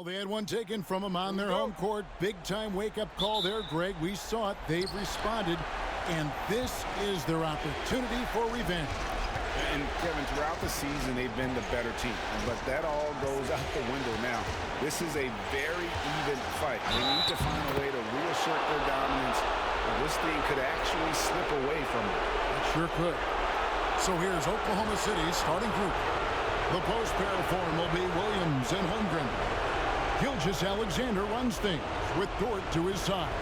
Well, they had one taken from them on their home court. Big-time wake-up call there, Greg. We saw it. They've responded, and this is their opportunity for revenge. And, Kevin, throughout the season, they've been the better team. But that all goes out the window now. This is a very even fight. They need to find a way to reassert their dominance, or this thing could actually slip away from them. It sure could. So here's Oklahoma City's starting group. The post pair form will be Williams and Holmgren. Gilgeous-Alexander runs things with Dort to his side.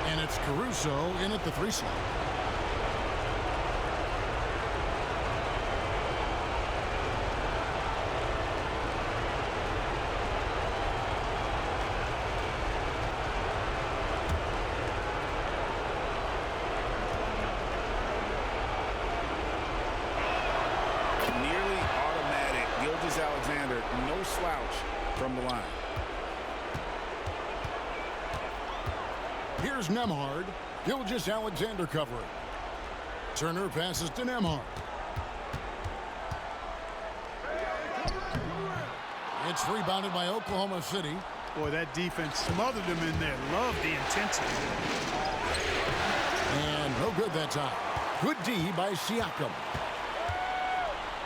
And it's Caruso in at the 3 slot. Nearly automatic. Gilgeous-Alexander, no slouch from the line. Here's Nembhard. Gilgeous-Alexander covering. Turner passes to Nembhard. It's rebounded by Oklahoma City. Boy, that defense smothered him in there. Love the intensity. And no good that time. Good D by Siakam.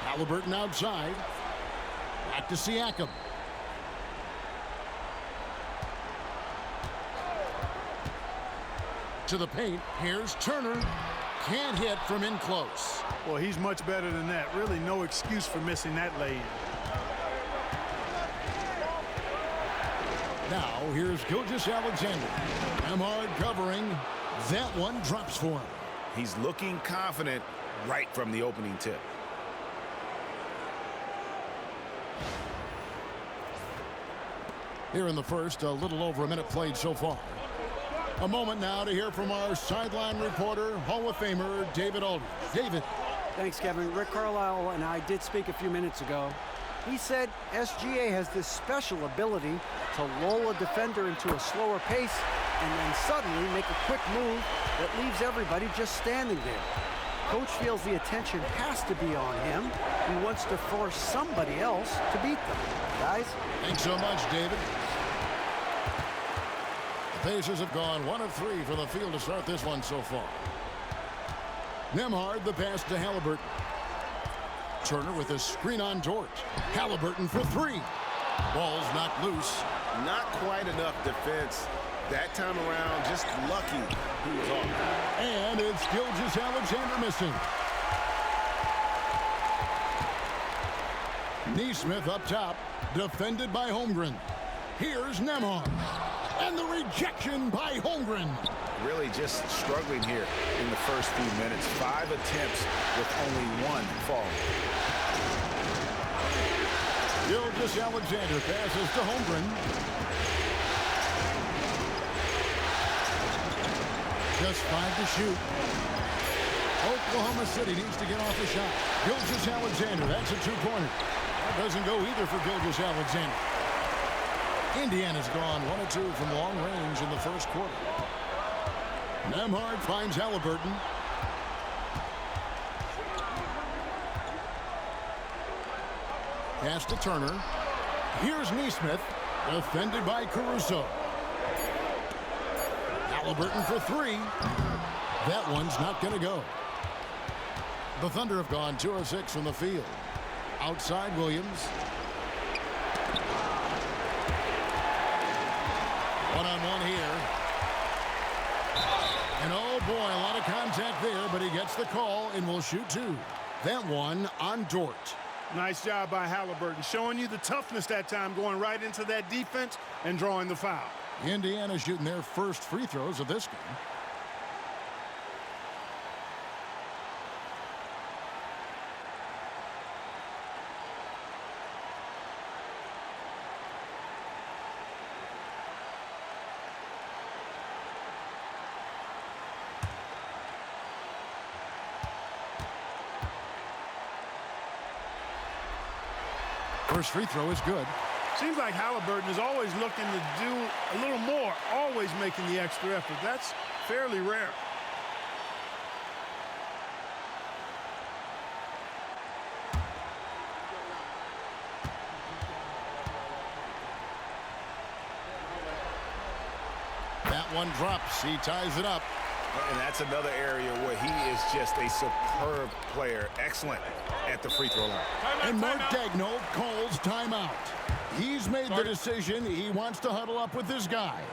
Halliburton outside. Back to Siakam. To the paint. Here's Turner. Can't hit from in close. Well, he's much better than that. Really no excuse for missing that lay-in. Now, here's Gilgeous-Alexander. Nembhard covering. That one drops for him. He's looking confident right from the opening tip. Here in the first, a little over a minute played so far. A moment now to hear from our sideline reporter, Hall of Famer David Aldridge. David. Thanks, Kevin. Rick Carlisle and I did speak a few minutes ago. He said SGA has this special ability to lull a defender into a slower pace and then suddenly make a quick move that leaves everybody just standing there. Coach feels the attention has to be on him. He wants to force somebody else to beat them. Guys? Thanks so much, David. The Pacers have gone 1 of 3 from the field to start this one so far. Nembhard, the pass to Halliburton. Turner with a screen on Dort. Halliburton for 3. Ball's knocked loose. Not quite enough defense. That time around, just lucky he was off. And it's Gilgeous-Alexander missing. Neesmith up top, defended by Holmgren. Here's Nembhard. And the rejection by Holmgren. Really just struggling here in the first few minutes. 5 attempts with only 1 fall. Gilgeous-Alexander passes to Holmgren. Just 5 to shoot. Oklahoma City needs to get off a shot. Gilgeous-Alexander, that's a 2-pointer. That doesn't go either for Gilgeous-Alexander. Indiana's gone 1 of 2 from long range in the first quarter. Nembhard finds Halliburton. Pass to Turner. Here's Neesmith, defended by Caruso. Halliburton for 3. That one's not going to go. The Thunder have gone 2 of 6 from the field. Outside Williams. One-on-one here. And oh boy, a lot of contact there, but he gets the call and will shoot 2. That one on Dort. Nice job by Halliburton, showing you the toughness that time, going right into that defense and drawing the foul. Indiana shooting their first free throws of this game. First free throw is good. Seems like Halliburton is always looking to do a little more, always making the extra effort. That's fairly rare. one drops. He ties it up. And that's another area where he is just a superb player. Excellent at the free throw line. And Mark Daigneault calls timeout. He's made the decision. He wants to huddle up with his guys.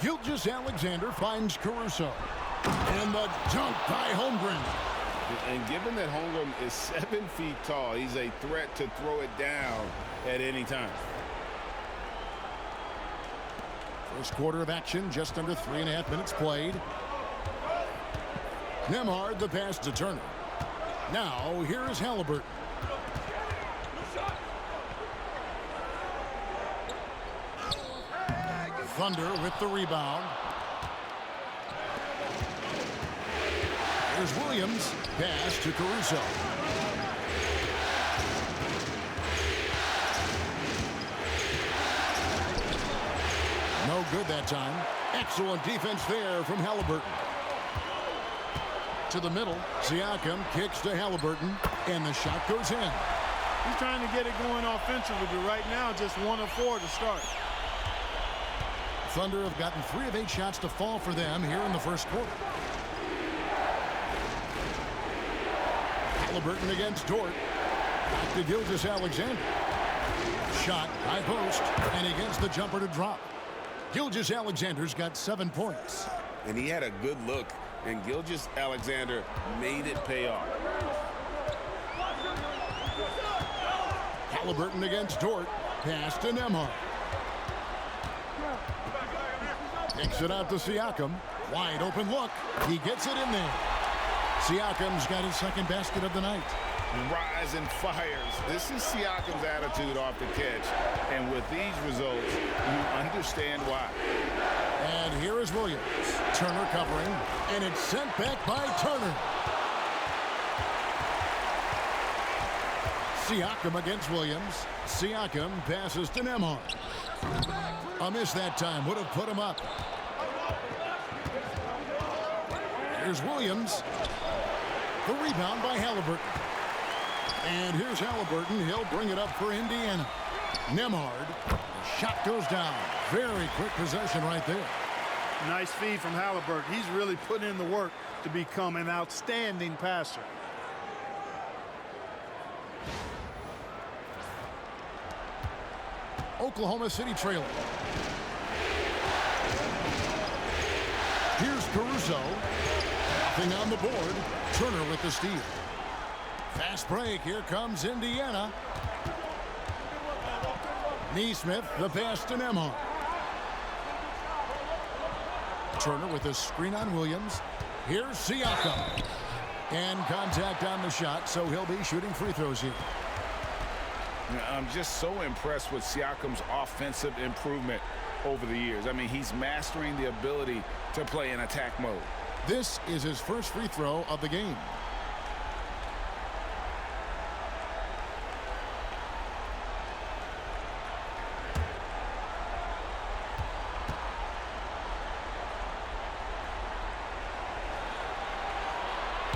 Gilgeous-Alexander finds Caruso. And the dunk by Holmgren. And given that Holmgren is 7 feet tall, he's a threat to throw it down at any time. First quarter of action, just under 3.5 minutes played. Nembhard, the pass to Turner. Now, here is Halliburton. Thunder with the rebound. Here's Williams. Pass to Caruso. No good that time. Excellent defense there from Halliburton. To the middle. Siakam kicks to Halliburton. And the shot goes in. He's trying to get it going offensively, but right now just 1 of 4 to start. Thunder have gotten 3 of 8 shots to fall for them here in the first quarter. Halliburton against Dort. Back to Gilgeous-Alexander. Shot, high post, and he gets the jumper to drop. Gilgeous-Alexander's got 7 points. And he had a good look, and Gilgeous-Alexander made it pay off. Halliburton against Dort. Pass to Nembhard. Takes it out to Siakam. Wide open look. He gets it in there. Siakam's got his second basket of the night. Rise and fires. This is Siakam's attitude off the catch. And with these results, you understand why. And here is Williams. Turner covering. And it's sent back by Turner. Siakam against Williams. Siakam passes to Nembhard. A miss that time. Would have put him up. Here's Williams. The rebound by Halliburton. And here's Halliburton. He'll bring it up for Indiana. Nembhard. The shot goes down. Very quick possession right there. Nice feed from Halliburton. He's really put in the work to become an outstanding passer. Oklahoma City trailing. Here's Caruso. Nothing on the board. Turner with the steal. Fast break. Here comes Indiana. Neesmith, the pass to Nembhard. Turner with a screen on Williams. Here's Siakam. And contact on the shot, so he'll be shooting free throws here. I'm just so impressed with Siakam's offensive improvement over the years. I mean, he's mastering the ability to play in attack mode. This is his first free throw of the game.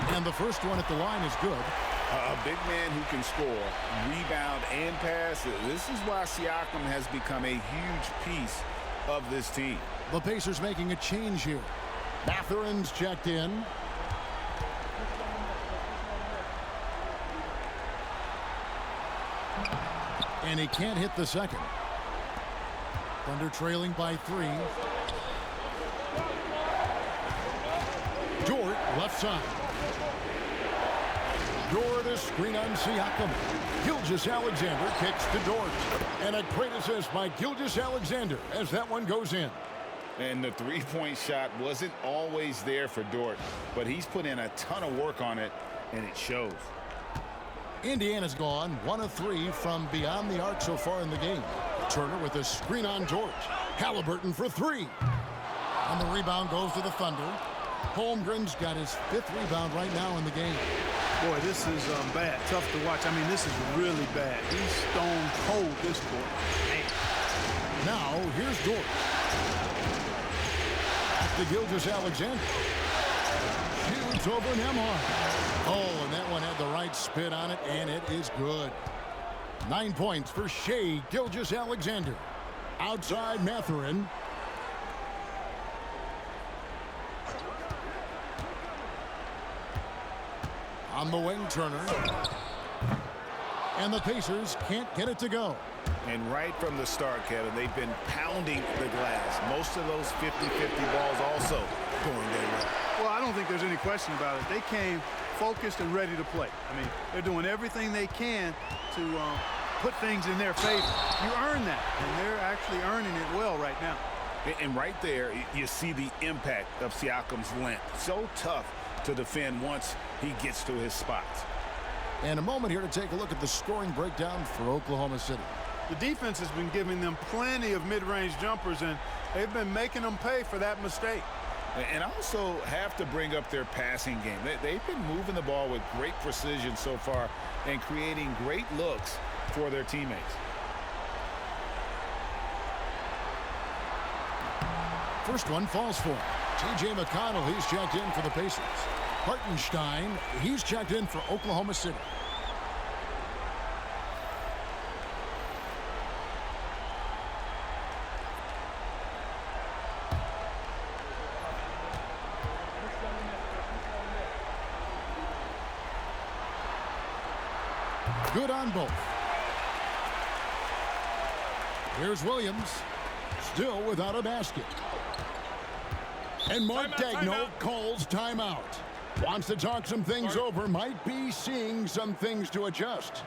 And the first one at the line is good. A big man who can score, rebound, and pass. This is why Siakam has become a huge piece of this team. The Pacers making a change here. Mathurin's checked in. And he can't hit the second. Thunder trailing by 3. Dort left side. Dort a screen on Siakam. Gilgeous-Alexander kicks to Dort. And a great assist by Gilgeous-Alexander as that one goes in. And the three-point shot wasn't always there for Dort, but he's put in a ton of work on it, and it shows. Indiana's gone 1 of 3 from beyond the arc so far in the game. Turner with a screen on Dort. Halliburton for 3. And the rebound goes to the Thunder. Holmgren's got his 5th rebound right now in the game. Boy, this is bad. Tough to watch. I mean, this is really bad. He's stone cold this quarter. Man. Now, here's Dort. Back to Gilgeous-Alexander. Shoots over Nembhard. Oh, and that one had the right spin on it, and it is good. 9 points for Shai Gilgeous-Alexander. Outside Mathurin. On the wing, Turner. And the Pacers can't get it to go. And right from the start, Kevin, they've been pounding the glass. Most of those 50-50 balls also going their way. Well, I don't think there's any question about it. They came focused and ready to play. I mean, they're doing everything they can to put things in their favor. You earn that, and they're actually earning it well right now. And right there, you see the impact of Siakam's length. So tough to defend once he gets to his spots. And a moment here to take a look at the scoring breakdown for Oklahoma City. The defense has been giving them plenty of mid-range jumpers, and they've been making them pay for that mistake. And also have to bring up their passing game. They've been moving the ball with great precision so far and creating great looks for their teammates. First one falls for T.J. McConnell. He's checked in for the Pacers. Hartenstein, he's checked in for Oklahoma City. Good on both. Here's Williams, still without a basket. And Mark Daigneault calls timeout. Wants to talk some things over, might be seeing some things to adjust.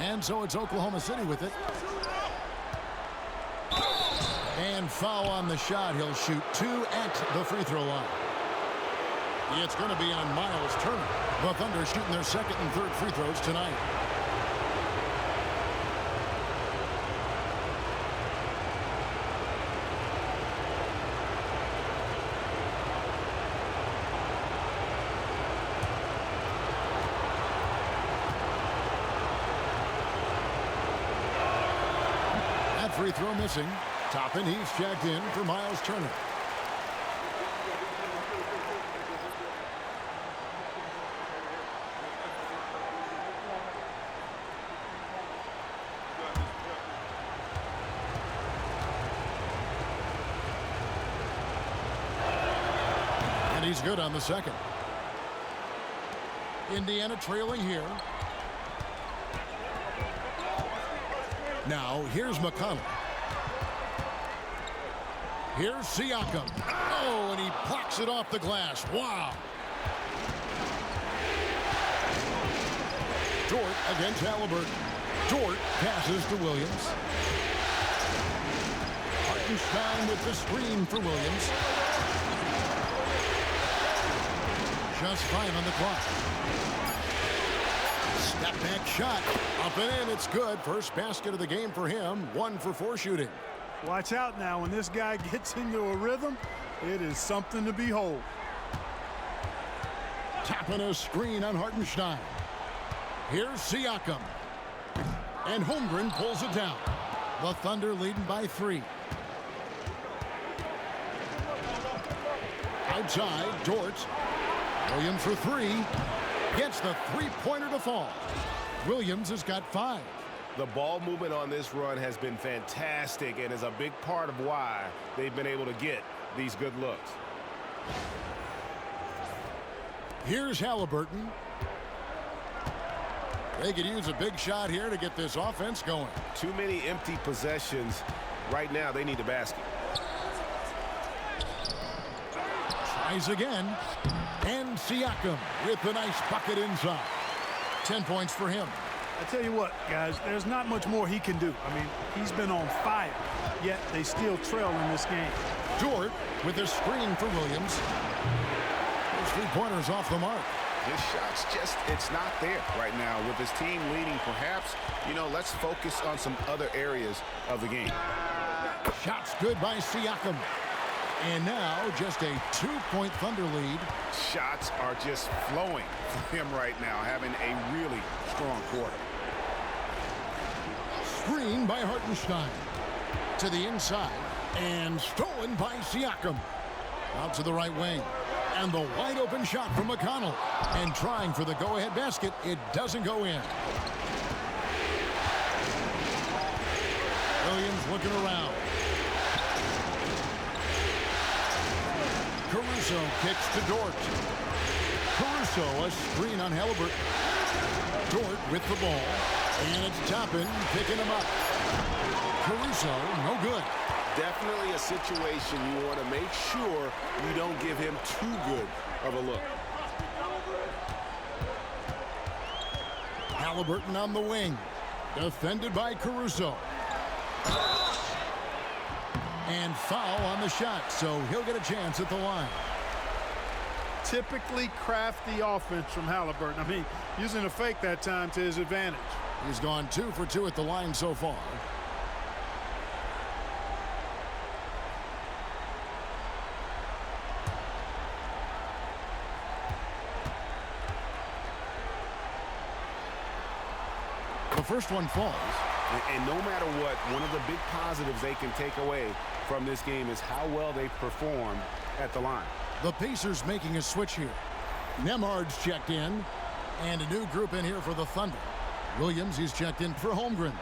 And so it's Oklahoma City with it. And foul on the shot. He'll shoot 2 at the free throw line. It's going to be on Miles Turner. The Thunder shooting their second and third free throws tonight. That free throw missing. Toppin, he's checked in for Miles Turner. And he's good on the second. Indiana trailing here. Now, here's McConnell. Here's Siakam. Oh, and he blocks it off the glass. Wow. Dort against Halliburton. Dort passes to Williams. Hartenstein with the screen for Williams. Just 5 on the clock. Step back shot. Up and in. It's good. First basket of the game for him. 1 for 4 shooting. Watch out now. When this guy gets into a rhythm, it is something to behold. Tapping a screen on Hartenstein. Here's Siakam. And Holmgren pulls it down. The Thunder leading by 3. Outside, Dort. Williams for 3. Gets the three-pointer to fall. Williams has got 5. The ball movement on this run has been fantastic and is a big part of why they've been able to get these good looks. Here's Halliburton. They could use a big shot here to get this offense going. Too many empty possessions. Right now, they need a basket. Tries again. And Siakam with the nice bucket inside. 10 points for him. I tell you what, guys, there's not much more he can do. I mean, he's been on fire, yet they still trail in this game. Dort with a screen for Williams. His three-pointers off the mark. His shot's just, it's not there right now. With his team leading, perhaps, let's focus on some other areas of the game. Shot's good by Siakam. And now just a 2-point Thunder lead. Shots are just flowing for him right now, having a really strong quarter. Screen by Hartenstein. To the inside. And stolen by Siakam. Out to the right wing. And the wide open shot from McConnell. And trying for the go-ahead basket. It doesn't go in. Williams looking around. Caruso kicks to Dort. Caruso, a screen on Halliburton. Dort with the ball. And it's Toppin picking him up. Caruso, no good. Definitely a situation you want to make sure you don't give him too good of a look. Halliburton on the wing. Defended by Caruso. And foul on the shot, so he'll get a chance at the line. Typically crafty offense from Halliburton. I mean, using a fake that time to his advantage. He's gone 2 for 2 at the line so far. The first one falls. And no matter what, one of the big positives they can take away from this game is how well they performed at the line. The Pacers making a switch here. Nemhard's checked in. And a new group in here for the Thunder. Williams, he's checked in for Holmgren.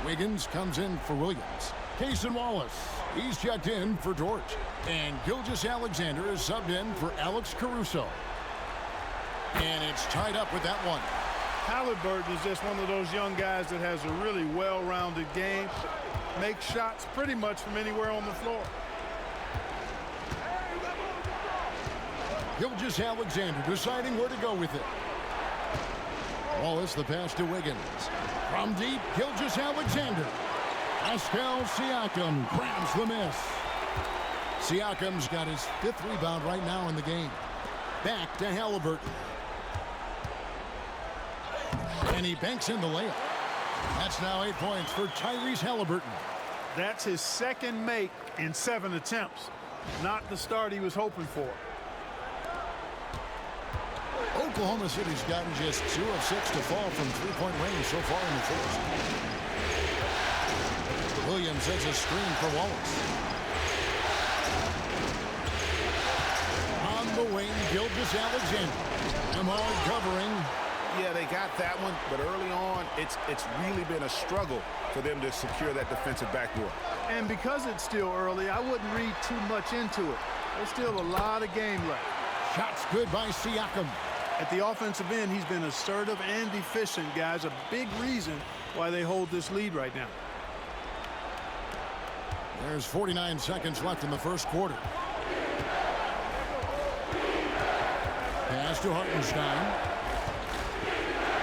Wiggins comes in for Williams. Cason Wallace, he's checked in for Dort. And Gilgeous-Alexander is subbed in for Alex Caruso. And it's tied up with that one. Halliburton is just one of those young guys that has a really well-rounded game. Makes shots pretty much from anywhere on the floor. Gilgeous-Alexander deciding where to go with it. Wallace the pass to Wiggins. From deep, Gilgeous Alexander. Pascal Siakam grabs the miss. Siakam's got his 5th rebound right now in the game. Back to Halliburton. And he banks in the layup. That's now 8 points for Tyrese Halliburton. That's his 2nd make in 7 attempts. Not the start he was hoping for. Oklahoma City's gotten just 2 of 6 to fall from 3-point range so far in the first. Williams sets a screen for Wallace. On the wing, Gilgeous Alexander. Ahmad covering. Yeah, they got that one, but early on, it's really been a struggle for them to secure that defensive backboard. And because it's still early, I wouldn't read too much into it. There's still a lot of game left. Shots good by Siakam. At the offensive end, he's been assertive and efficient, guys. A big reason why they hold this lead right now. There's 49 seconds left in the first quarter. Pass to Hartenstein.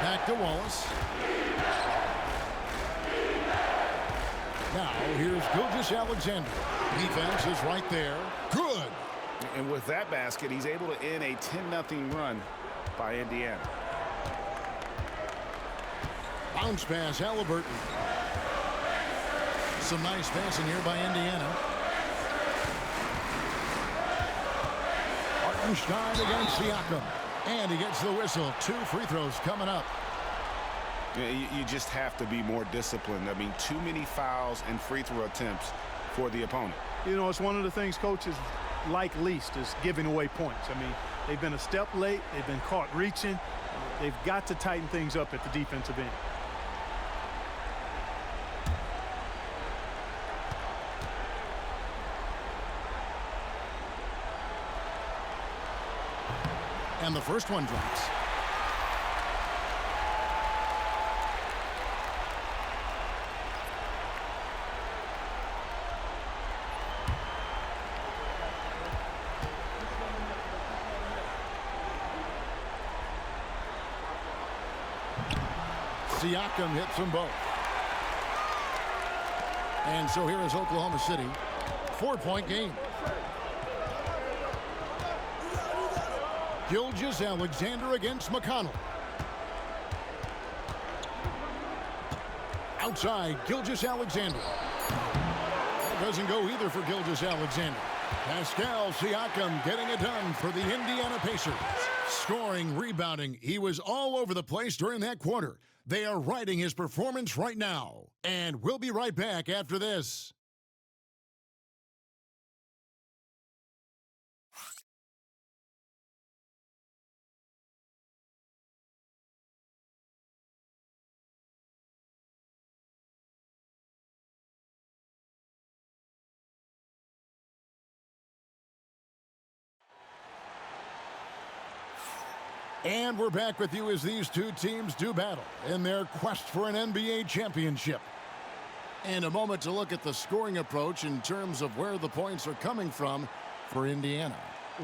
Back to Wallace. Now here's Gilgeous Alexander. Defense is right there. Good. And with that basket, he's able to end a 10-0 run by Indiana. Bounce pass, Halliburton. Some nice passing here by Indiana. Hartenstein against Siakam. And he gets the whistle. 2 free throws coming up. Yeah, you just have to be more disciplined. I mean, too many fouls and free throw attempts for the opponent. You know, it's one of the things coaches like least is giving away points. I mean, they've been a step late. They've been caught reaching. They've got to tighten things up at the defensive end. And the first one drops. Siakam hits them both. And so here is Oklahoma City. 4-point game. Gilgeous Alexander against McConnell. Outside, Gilgeous Alexander. That doesn't go either for Gilgeous Alexander. Pascal Siakam getting it done for the Indiana Pacers. Scoring, rebounding, he was all over the place during that quarter. They are riding his performance right now. And we'll be right back after this. And we're back with you as these two teams do battle in their quest for an NBA championship. And a moment to look at the scoring approach in terms of where the points are coming from for Indiana.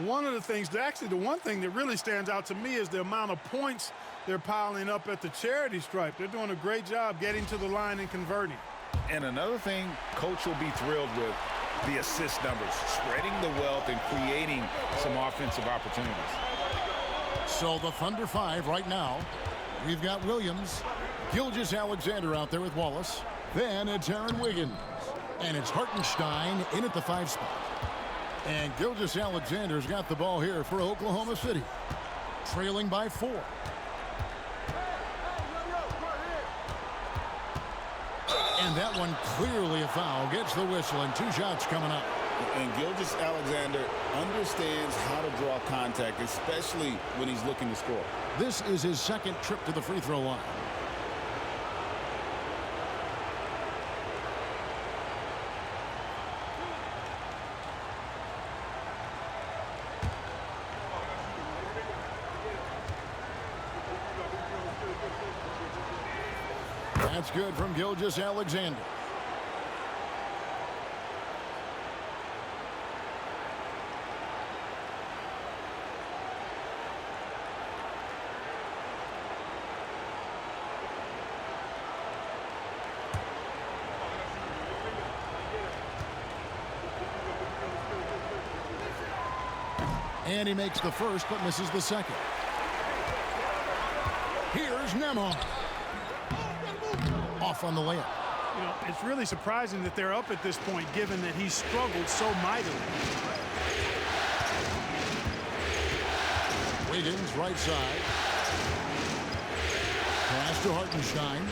One of the things, actually the one thing that really stands out to me is the amount of points they're piling up at the charity stripe. They're doing a great job getting to the line and converting. And another thing Coach will be thrilled with, the assist numbers, spreading the wealth and creating some offensive opportunities. So the Thunder 5 right now. We've got Williams, Gilgeous Alexander out there with Wallace. Then it's Aaron Wiggins. And it's Hartenstein in at the 5 spot. And Gilgeous Alexander's got the ball here for Oklahoma City. Trailing by 4. And that one clearly a foul. Gets the whistle and 2 shots coming up. And Gilgeous Alexander understands how to draw contact, especially when he's looking to score. This is his 2nd trip to the free throw line. That's good from Gilgeous Alexander. And he makes the first but misses the second. Here's Nemhard. Off on the layup. You know, it's really surprising that they're up at this point, given that he struggled so mightily. Wiggins, right side. Pass to Hartenstein.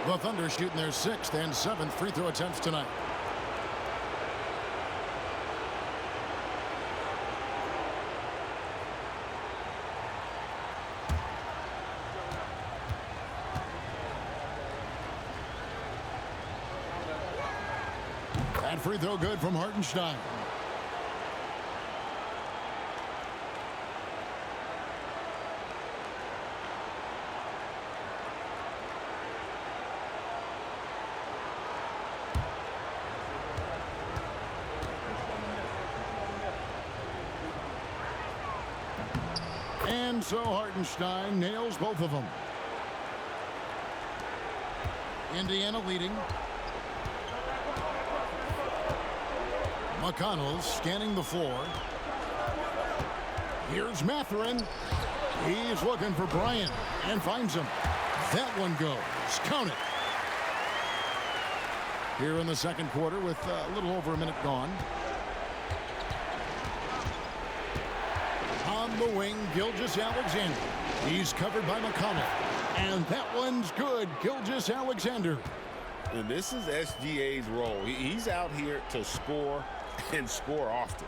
The Thunder shooting their 6th and 7th free throw attempts tonight. That free throw good from Hartenstein. And so Hartenstein nails both of them. Indiana leading. McConnell scanning the floor. Here's Mathurin. He's looking for Bryant and finds him. That one goes. Count it. Here in the second quarter with a little over a minute gone. On the wing, Gilgeous-Alexander. He's covered by McConnell. And that one's good. Gilgeous-Alexander. And this is SGA's role. He's out here to score and score often.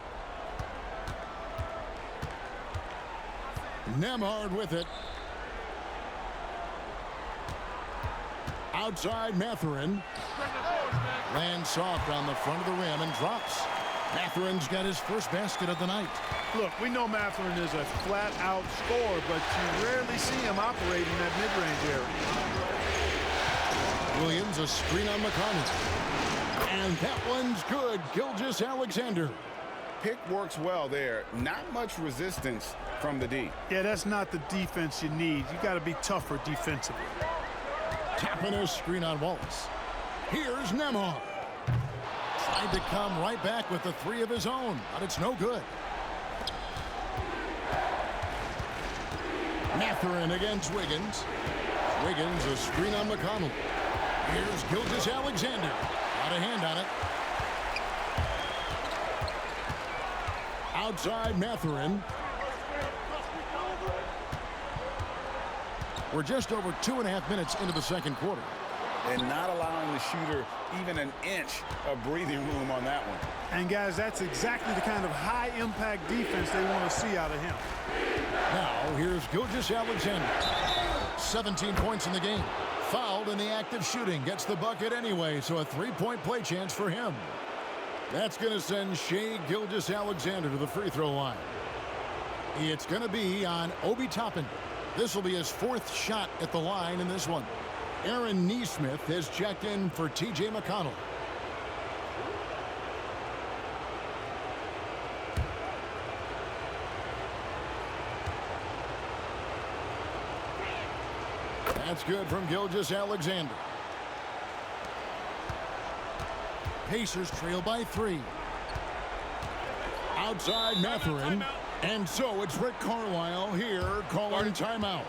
Nemhard with it. Outside Mathurin. Lands soft on the front of the rim and drops. Mathurin's got his first basket of the night. Look, we know Mathurin is a flat-out scorer, but you rarely see him operate in that mid-range area. Williams, a screen on McConnell. And that one's good. Gilgeous-Alexander. Pick works well there. Not much resistance from the D. Yeah, that's not the defense you need. You got to be tougher defensively. Tapping a screen on Wallace. Here's Nemhard. Tried to come right back with the 3 of his own, but it's no good. Mathurin against Wiggins. Wiggins, a screen on McConnell. Here's Gilgeous-Alexander. Got a hand on it. Outside Mathurin. We're just over 2.5 minutes into the second quarter. And not allowing the shooter even an inch of breathing room on that one. And guys, that's exactly the kind of high-impact defense they want to see out of him. Now, here's Gilgeous-Alexander. 17 points in the game. Fouled in the act of shooting. Gets the bucket anyway, so a 3-point play chance for him. That's going to send Shai Gilgeous-Alexander to the free throw line. It's going to be on Obi Toppin. This will be his 4th shot at the line in this one. Aaron Nesmith has checked in for T.J. McConnell. That's good from Gilgeous-Alexander. Pacers trail by 3. Outside Mathurin. And so it's Rick Carlisle here calling timeout.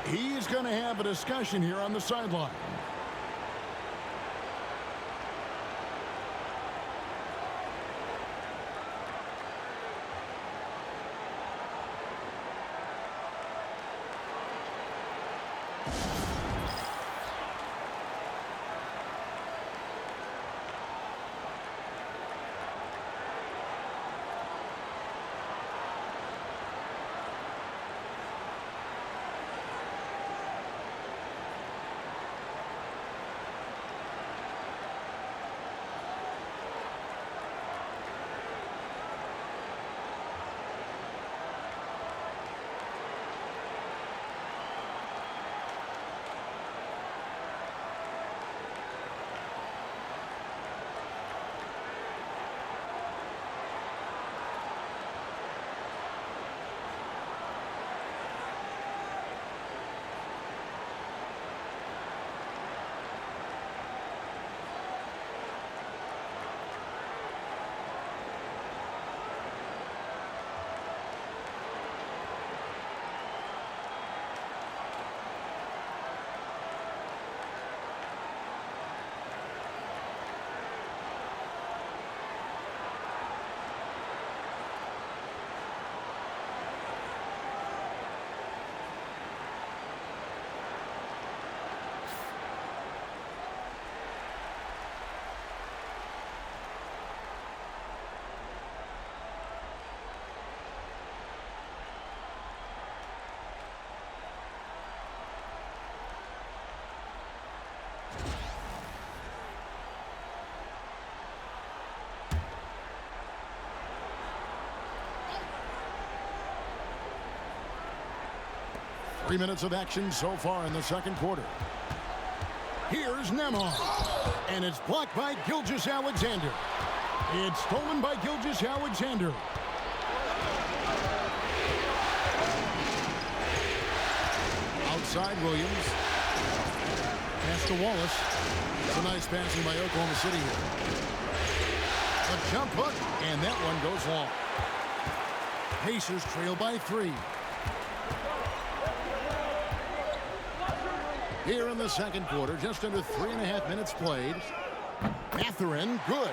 He's going to have a discussion here on the sideline. 3 minutes of action so far in the second quarter. Here's Nemar. And it's blocked by Gilgeous-Alexander. It's stolen by Gilgeous-Alexander. Outside Williams. Pass to Wallace. It's a nice passing by Oklahoma City here. A jump hook, and that one goes long. Pacers trail by 3. Here in the second quarter, just under 3.5 minutes played. Mathurin, good.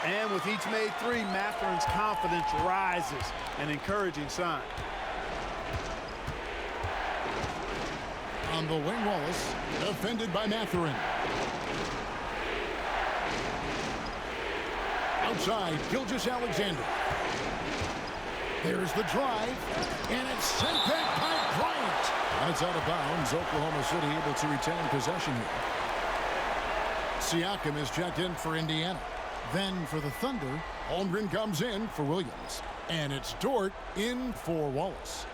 And with each made 3, Mathurin's confidence rises, an encouraging sign. On the wing, Wallace, defended by Mathurin. Outside, Gilgeous-Alexander. There's the drive, and it's sent back by Bryant. And it's out of bounds. Oklahoma City able to retain possession here. Siakam is checked in for Indiana. Then for the Thunder, Holmgren comes in for Williams. And it's Dort in for Wallace.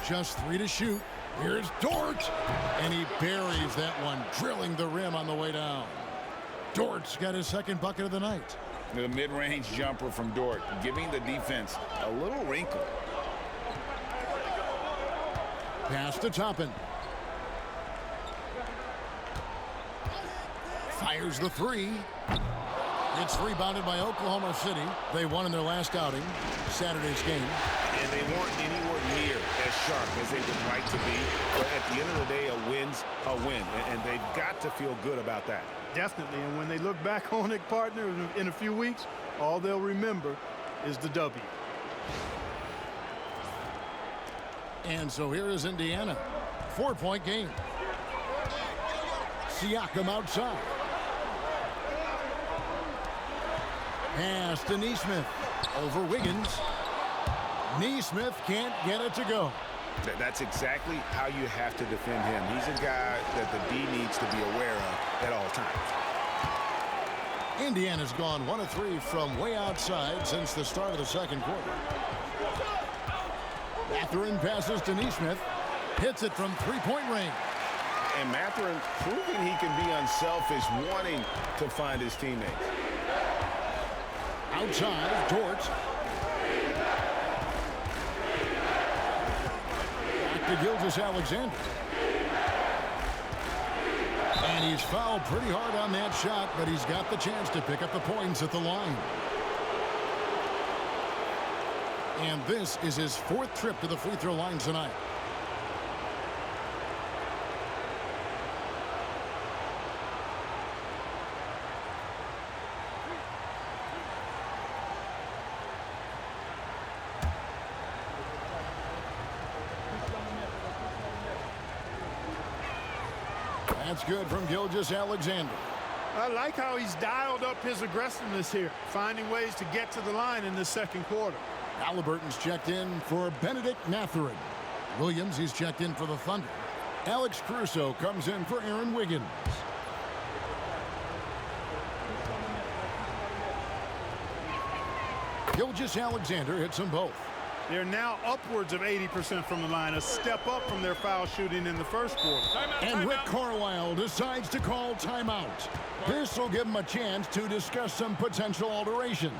Just 3 to shoot. Here's Dort. And he buries that one, drilling the rim on the way down. Dort's got his second bucket of the night. The mid-range jumper from Dort, giving the defense a little wrinkle. Pass to Toppin. Fires the 3. It's rebounded by Oklahoma City. They won in their last outing, Saturday's game. And they weren't anywhere near as sharp as they would like to be. But at the end of the day, a win's a win. And they've got to feel good about that. Definitely. And when they look back on it, partner, in a few weeks, all they'll remember is the W. And so here is Indiana. 4-point game. Siakam outside. Pass to Nesmith. Over Wiggins. Nesmith can't get it to go. That's exactly how you have to defend him. He's a guy that the D needs to be aware of at all times. Indiana's gone 1 of 3 from way outside since the start of the second quarter. Mathurin passes to Nesmith. Hits it from 3-point range. And Mathurin proving he can be unselfish, wanting to find his teammates. Outside, Dort. Back to Gilgeous-Alexander. And he's fouled pretty hard on that shot, but he's got the chance to pick up the points at the line. And this is his 4th trip to the free throw line tonight. That's good from Gilgeous-Alexander. I like how he's dialed up his aggressiveness here, finding ways to get to the line in the second quarter. Halliburton's checked in for Benedict Mathurin. Williams, he's checked in for the Thunder. Alex Caruso comes in for Aaron Wiggins. Gilgeous-Alexander hits them both. They're now upwards of 80% from the line, a step up from their foul shooting in the first quarter. And Rick Carlisle decides to call timeout. This will give him a chance to discuss some potential alterations.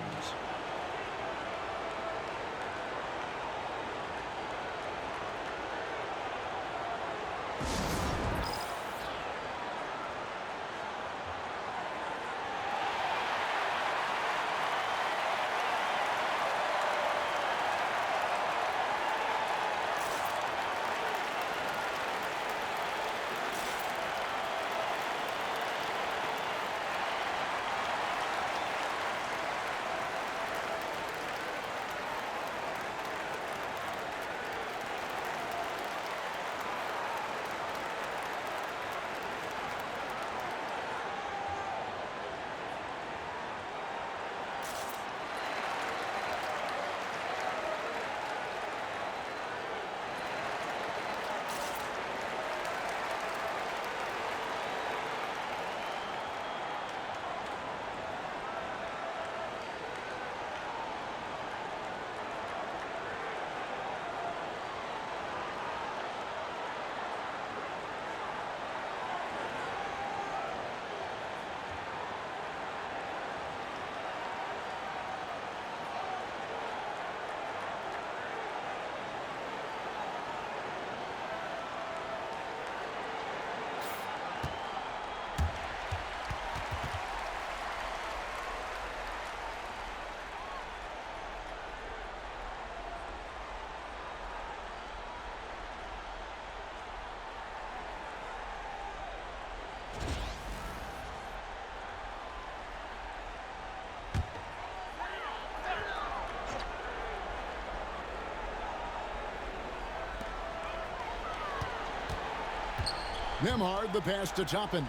Nemhard, the pass to Toppin.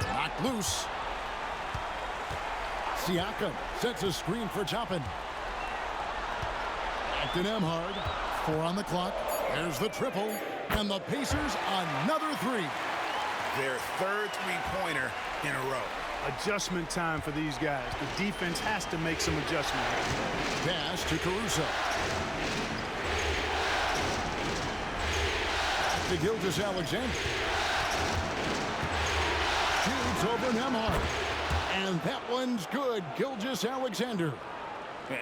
Knocked loose. Siakam sets a screen for Toppin. Back to Nemhard. 4 on the clock. There's the triple. And the Pacers another 3. Their third three-pointer in a row. Adjustment time for these guys. The defense has to make some adjustments. Pass to Caruso. To Gilgeous-Alexander. Shoots over Nemhard. And that one's good. Gilgeous-Alexander.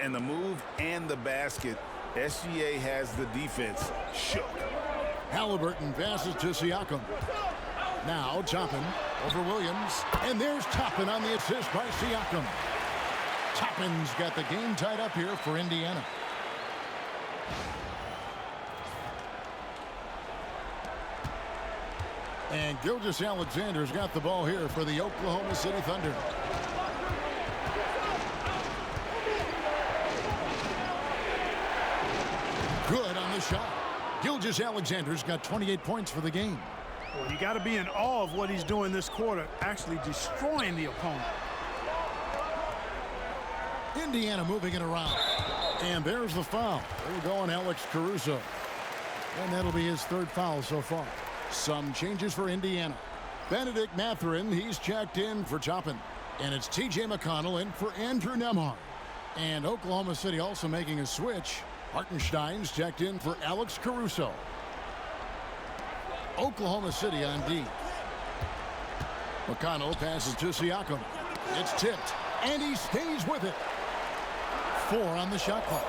And the move and the basket, SGA has the defense shook. Halliburton passes to Siakam. Now Toppin over Williams. And there's Toppin on the assist by Siakam. Toppin's got the game tied up here for Indiana. And Gilgeous-Alexander's got the ball here for the Oklahoma City Thunder. Good on the shot. Gilgeous-Alexander's got 28 points for the game. Well, you got to be in awe of what he's doing this quarter, actually destroying the opponent. Indiana moving it around. And there's the foul. There we go on Alex Caruso. And that'll be his 3rd foul so far. Some changes for Indiana. Benedict Mathurin, he's checked in for Toppin. And it's T.J. McConnell in for Andrew Nemhard. And Oklahoma City also making a switch. Hartenstein's checked in for Alex Caruso. Oklahoma City on D. McConnell passes to Siakam. It's tipped, and he stays with it. 4 on the shot clock.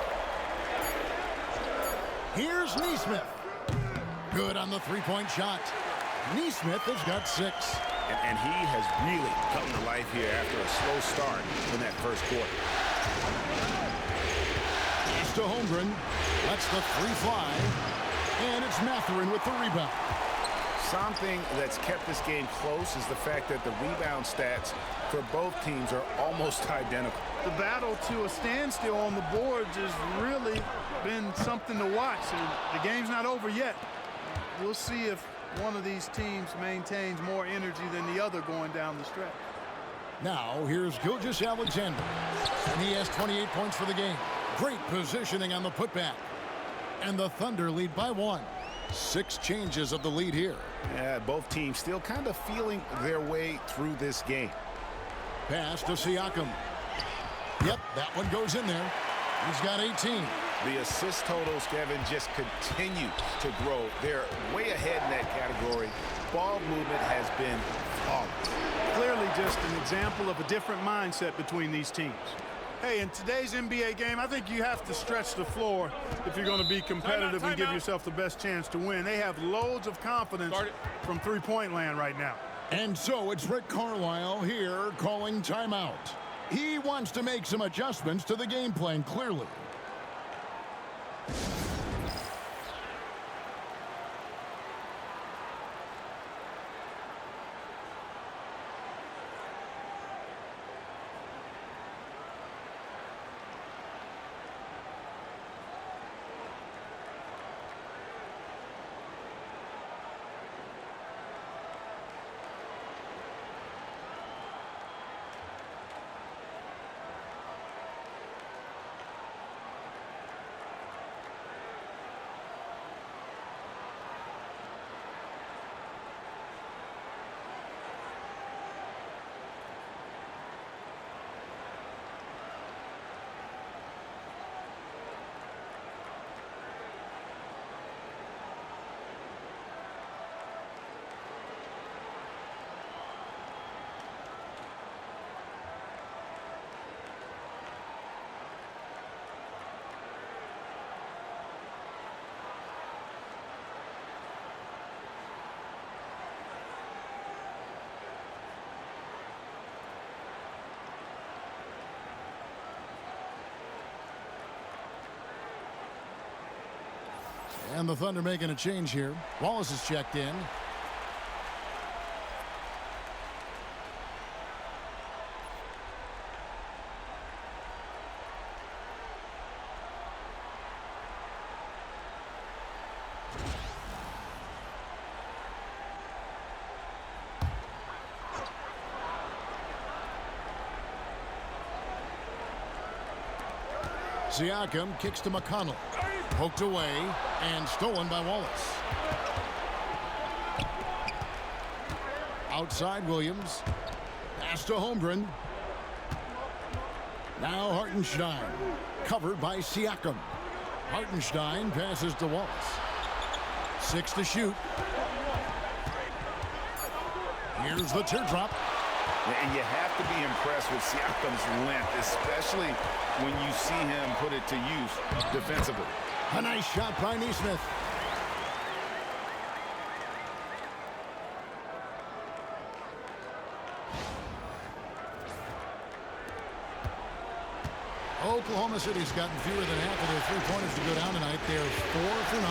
Here's Nesmith. Good on the three-point shot. Nesmith has got 6. And he has really come to life here after a slow start in that first quarter. To Holmgren, lets the 3 fly, and it's Mathurin with the rebound. Something that's kept this game close is the fact that the rebound stats for both teams are almost identical. The battle to a standstill on the boards has really been something to watch. And the game's not over yet. We'll see if one of these teams maintains more energy than the other going down the stretch. Now, here's Gilgeous-Alexander, and he has 28 points for the game. Great positioning on the putback. And the Thunder lead by 1. 6 changes of the lead here. Yeah, both teams still kind of feeling their way through this game. Pass to Siakam. Yep, that one goes in there. He's got 18. The assist totals, Kevin, just continue to grow. They're way ahead in that category. Ball movement has been flawless. Clearly just an example of a different mindset between these teams. Hey, in today's NBA game, I think you have to stretch the floor if you're going to be competitive and give yourself the best chance to win. They have loads of confidence from three-point land right now. And so it's Rick Carlisle here calling timeout. He wants to make some adjustments to the game plan, clearly. And the Thunder making a change here. Wallace is checked in. Siakam kicks to McConnell. Poked away and stolen by Wallace. Outside Williams. Pass to Holmgren. Now Hartenstein. Covered by Siakam. Hartenstein passes to Wallace. 6 to shoot. Here's the teardrop. And you have to be impressed with Siakam's length, especially when you see him put it to use defensively. A nice shot by Neesmith. Oklahoma City's gotten fewer than half of their three-pointers to go down tonight. They're 4 for 9.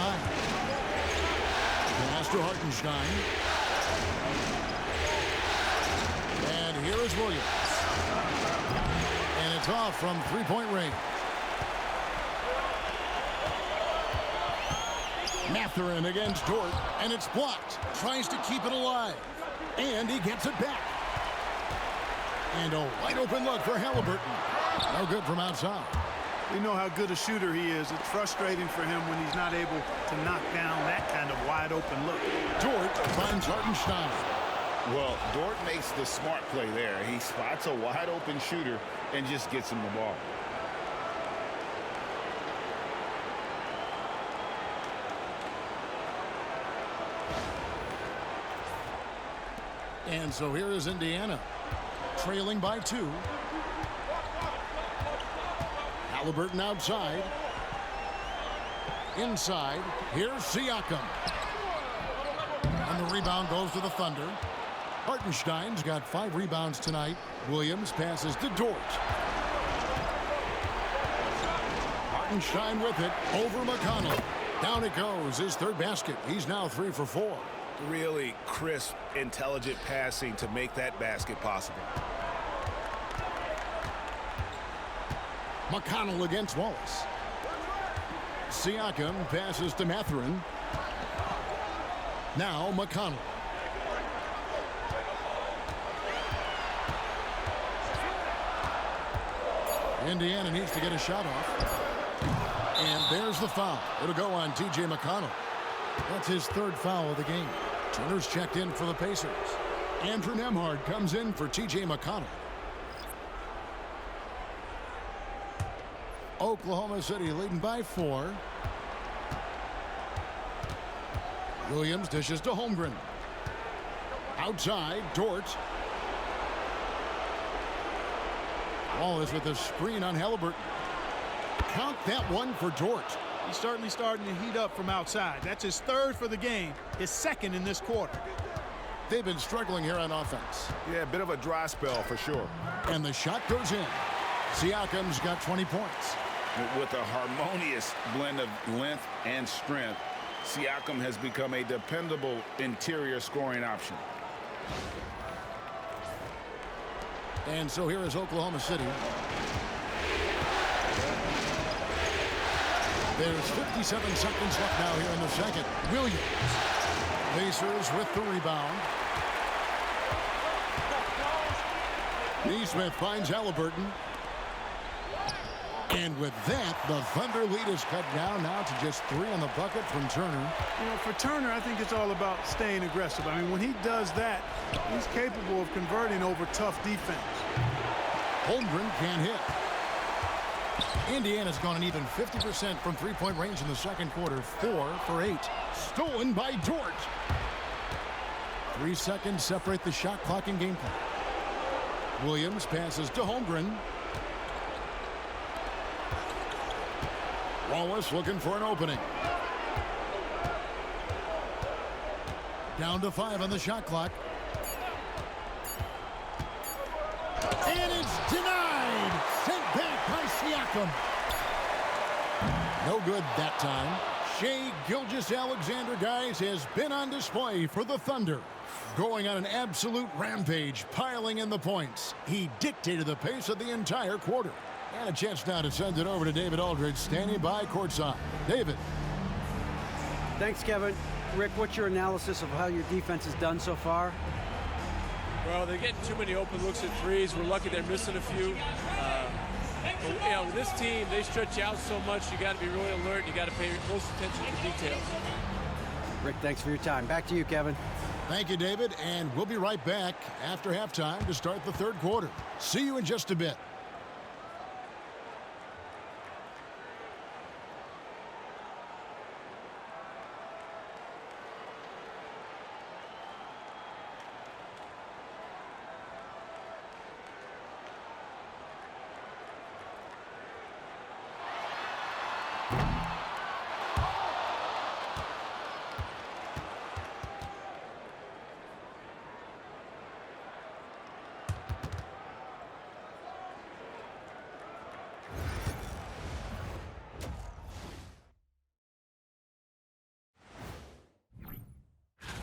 Pass to Hartenstein. And here is Williams. And it's off from three-point range. Mathurin against Dort, and it's blocked. Tries to keep it alive. And he gets it back. And a wide open look for Halliburton. No good from outside. We know how good a shooter he is. It's frustrating for him when he's not able to knock down that kind of wide open look. Dort finds Hartenstein. Well, Dort makes the smart play there. He spots a wide open shooter and just gets him the ball. And so here is Indiana, trailing by 2. Halliburton outside. Inside, here's Siakam. And the rebound goes to the Thunder. Hartenstein's got 5 rebounds tonight. Williams passes to Dort. Hartenstein with it over McConnell. Down it goes, his third basket. He's now 3 for 4. Really crisp, intelligent passing to make that basket possible. McConnell against Wallace. Siakam passes to Mathurin. Now McConnell. Indiana needs to get a shot off. And there's the foul. It'll go on T.J. McConnell. That's his 3rd foul of the game. Turner's checked in for the Pacers. Andrew Nembhard comes in for T.J. McConnell. Oklahoma City leading by 4. Williams dishes to Holmgren. Outside, Dort. Wallace with a screen on Halliburton. Count that one for Dort. He's certainly starting to heat up from outside. That's his 3rd for the game, his 2nd in this quarter. They've been struggling here on offense. Yeah, a bit of a dry spell for sure. And the shot goes in. Siakam's got 20 points. With a harmonious blend of length and strength, Siakam has become a dependable interior scoring option. And so here is Oklahoma City. There's 57 seconds left now here in the second. Williams. Pacers with the rebound. Neesmith finds Halliburton. And with that, the Thunder lead is cut down now to just 3 on the bucket from Turner. You know, for Turner, I think it's all about staying aggressive. I mean, when he does that, he's capable of converting over tough defense. Holmgren can't hit. Indiana's gone an even 50% from three-point range in the second quarter. 4 for 8. Stolen by Dort. 3 seconds separate the shot clock and game clock. Williams passes to Holmgren. Wallace looking for an opening. Down to 5 on the shot clock. And it's denied. Sent back by Siakam. No good that time. Shai Gilgeous-Alexander, guys, has been on display for the Thunder. Going on an absolute rampage, piling in the points. He dictated the pace of the entire quarter. And a chance now to send it over to David Aldridge, standing by courtside. David. Thanks, Kevin. Rick, what's your analysis of how your defense has done so far? Well, they're getting too many open looks at threes. We're lucky they're missing a few. But, you know, this team, they stretch you out so much, you got to be really alert. You got to pay close attention to details. Rick, thanks for your time. Back to you, Kevin. Thank you, David, and we'll be right back after halftime to start the third quarter. See you in just a bit.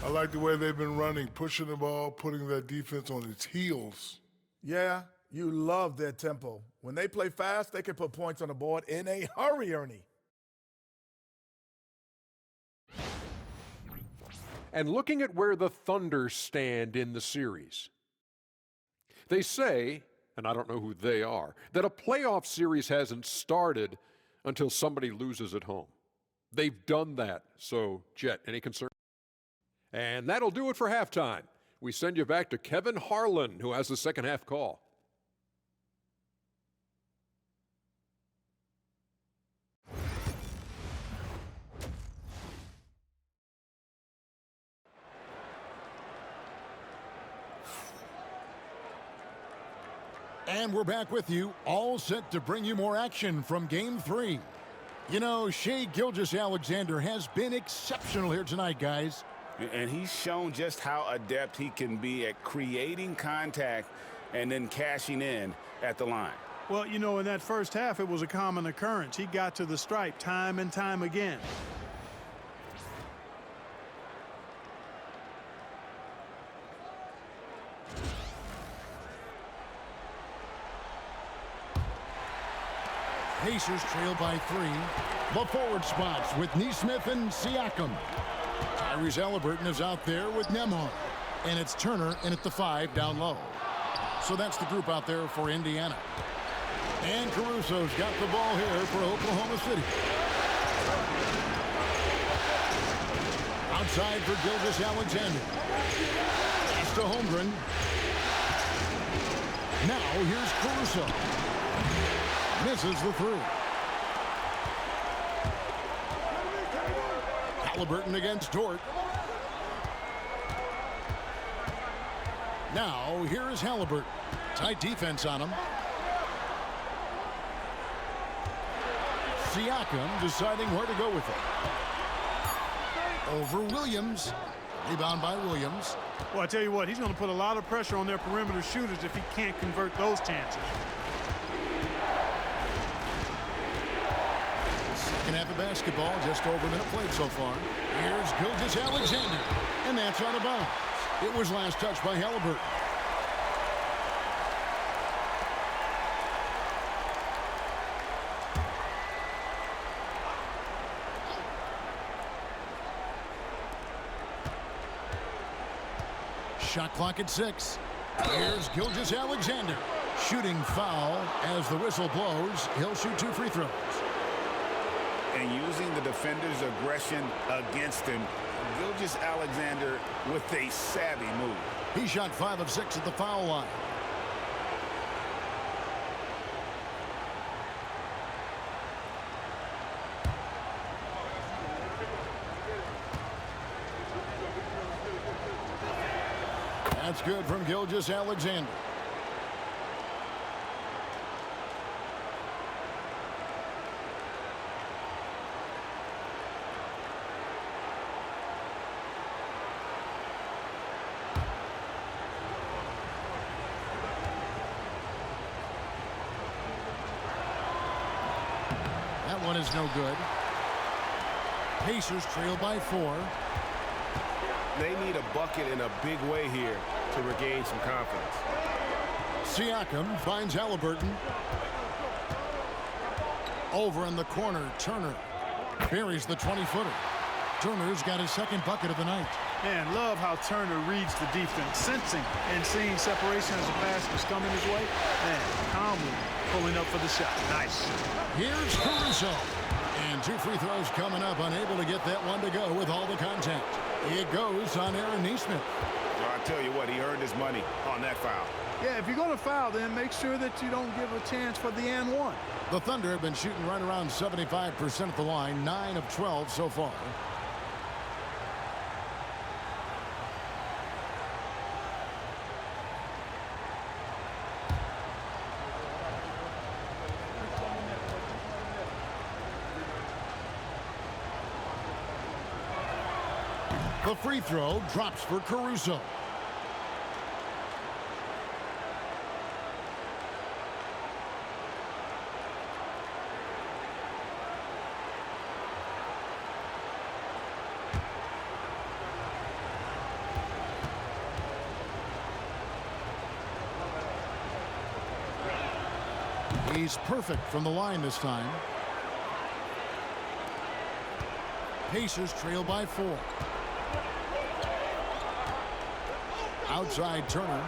I like the way they've been running, pushing the ball, putting their defense on its heels. Yeah, you love their tempo. When they play fast, they can put points on the board in a hurry, Ernie. And looking at where the Thunder stand in the series, they say, and I don't know who they are, that a playoff series hasn't started until somebody loses at home. They've done that. So, Jet, any concern? And that'll do it for halftime. We send you back to Kevin Harlan, who has the second half call. And we're back with you, all set to bring you more action from Game 3. You know, Shai Gilgeous-Alexander has been exceptional here tonight, guys. And he's shown just how adept he can be at creating contact and then cashing in at the line. Well, you know, in that first half, it was a common occurrence. He got to the stripe time and time again. Pacers trail by 3. The forward spots with Nesmith and Siakam. Tyrese Halliburton is out there with Nembhard. And it's Turner in at the 5 down low. So that's the group out there for Indiana. And Caruso's got the ball here for Oklahoma City. Outside for Gilgeous-Alexander. Pass to Holmgren. Now here's Caruso. Misses the 3. Halliburton against Dort. Now, here is Halliburton. Tight defense on him. Siakam deciding where to go with it. Over Williams. Rebound by Williams. Well, I tell you what, he's going to put a lot of pressure on their perimeter shooters if he can't convert those chances. Second half of basketball, just over a minute played so far. Here's Gilgeous-Alexander, and that's out of bounds. It was last touched by Halliburton. Shot clock at 6. Here's Gilgeous-Alexander. Shooting foul as the whistle blows. He'll shoot 2 free throws. And using the defender's aggression against him, Gilgeous-Alexander with a savvy move. He shot 5 of 6 at the foul line. That's good from Gilgeous-Alexander. That one is no good. Pacers trail by 4. They need a bucket in a big way here to regain some confidence. Siakam finds Halliburton. Over in the corner, Turner buries the 20-footer. Turner's got his second bucket of the night. Man, love how Turner reads the defense, sensing and seeing separation as the pass was coming his way. Man, calmly pulling up for the shot. Nice. Here's Caruso. And 2 free throws coming up, unable to get that one to go with all the contact. It goes on Aaron Nesmith. Well, I tell you what, he earned his money on that foul. Yeah, if you're going to foul, then make sure that you don't give a chance for the and one. The Thunder have been shooting right around 75% at the line, 9 of 12 so far. The free throw drops for Caruso. He's perfect from the line this time. Pacers trail by 4. Outside Turner.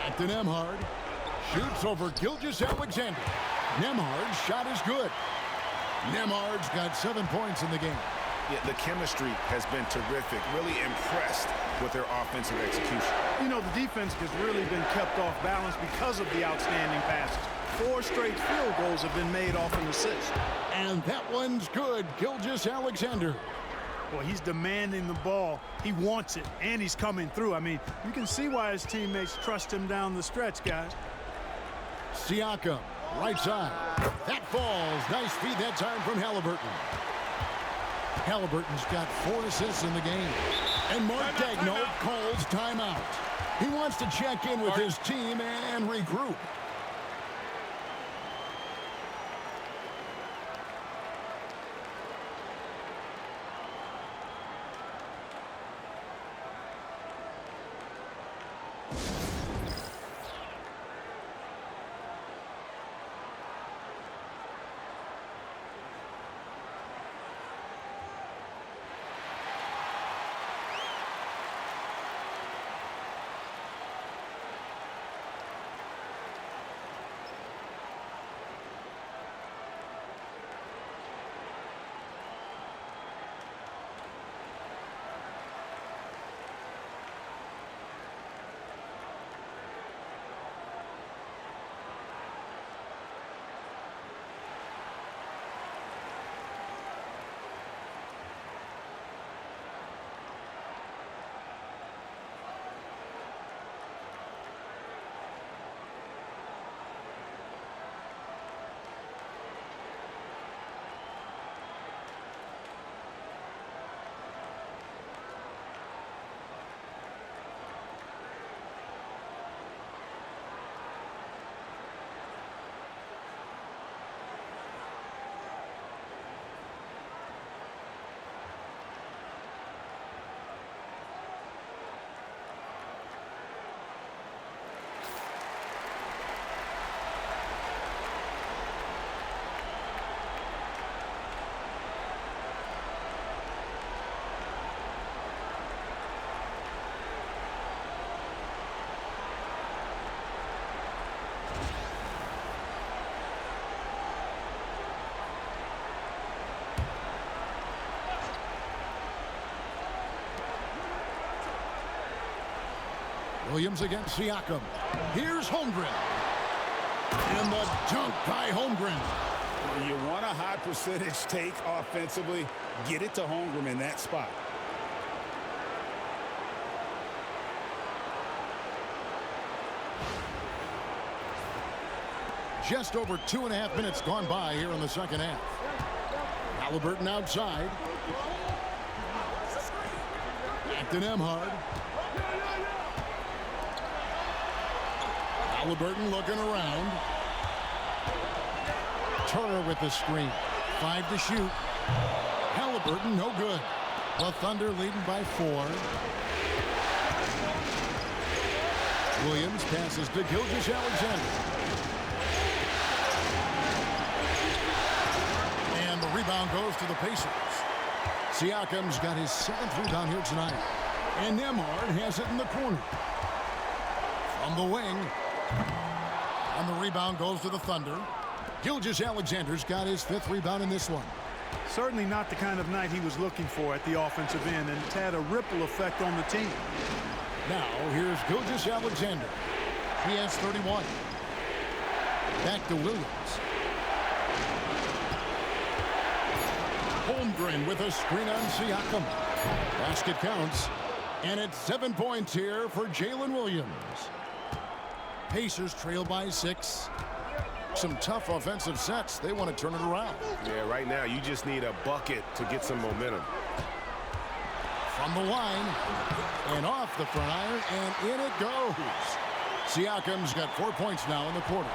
At the Nembhard. Shoots over Gilgeous-Alexander. Nembhard's shot is good. Nembhard's got 7 points in the game. Yeah, the chemistry has been terrific. Really impressed with their offensive execution. You know, the defense has really been kept off balance because of the outstanding passes. 4 straight field goals have been made off an assist. And that one's good. Gilgeous-Alexander. Well, he's demanding the ball. He wants it, and he's coming through. I mean, you can see why his teammates trust him down the stretch, guys. Siakam, right side. That falls. Nice feed that time from Halliburton. Halliburton's got 4 assists in the game. And Mark Daigneault calls timeout. He wants to check in with his team and regroup. Williams against Siakam. Here's Holmgren. And the dunk by Holmgren. You want a high percentage take offensively, get it to Holmgren in that spot. Just over 2.5 minutes gone by here in the second half. Halliburton outside. Back to Nembhard. Halliburton looking around. Turner with the screen. 5 to shoot. Halliburton no good. The Thunder leading by 4. Williams passes to Gilgeous-Alexander. The rebound goes to the Pacers. Siakam's got his 7th rebound here tonight. And Nemhard has it in the corner. From the wing. And the rebound goes to the Thunder. Gilgeous-Alexander's got his 5th rebound in this one. Certainly not the kind of night he was looking for at the offensive end, and it's had a ripple effect on the team. Now, here's Gilgeous-Alexander. He has 31. Back to Williams. Holmgren with a screen on Siakam. Basket counts. And it's 7 points here for Jalen Williams. Pacers trail by 6. Some tough offensive sets. They want to turn it around. Yeah, right now you just need a bucket to get some momentum. From the line and off the front iron, and in it goes. Siakam's got 4 points now in the quarter.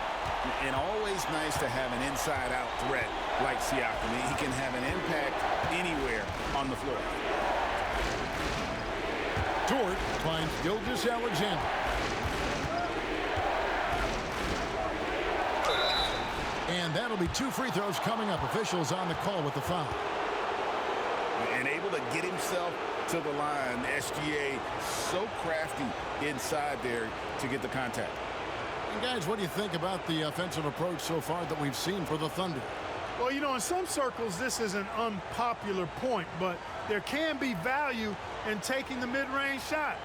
And always nice to have an inside-out threat like Siakam. He can have an impact anywhere on the floor. Dort finds Gilgeous-Alexander. And that'll be 2 free throws coming up. Officials on the call with the foul. And able to get himself to the line. SGA so crafty inside there to get the contact. And guys, what do you think about the offensive approach so far that we've seen for the Thunder? Well, you know, in some circles, this is an unpopular point, but there can be value in taking the mid-range shot.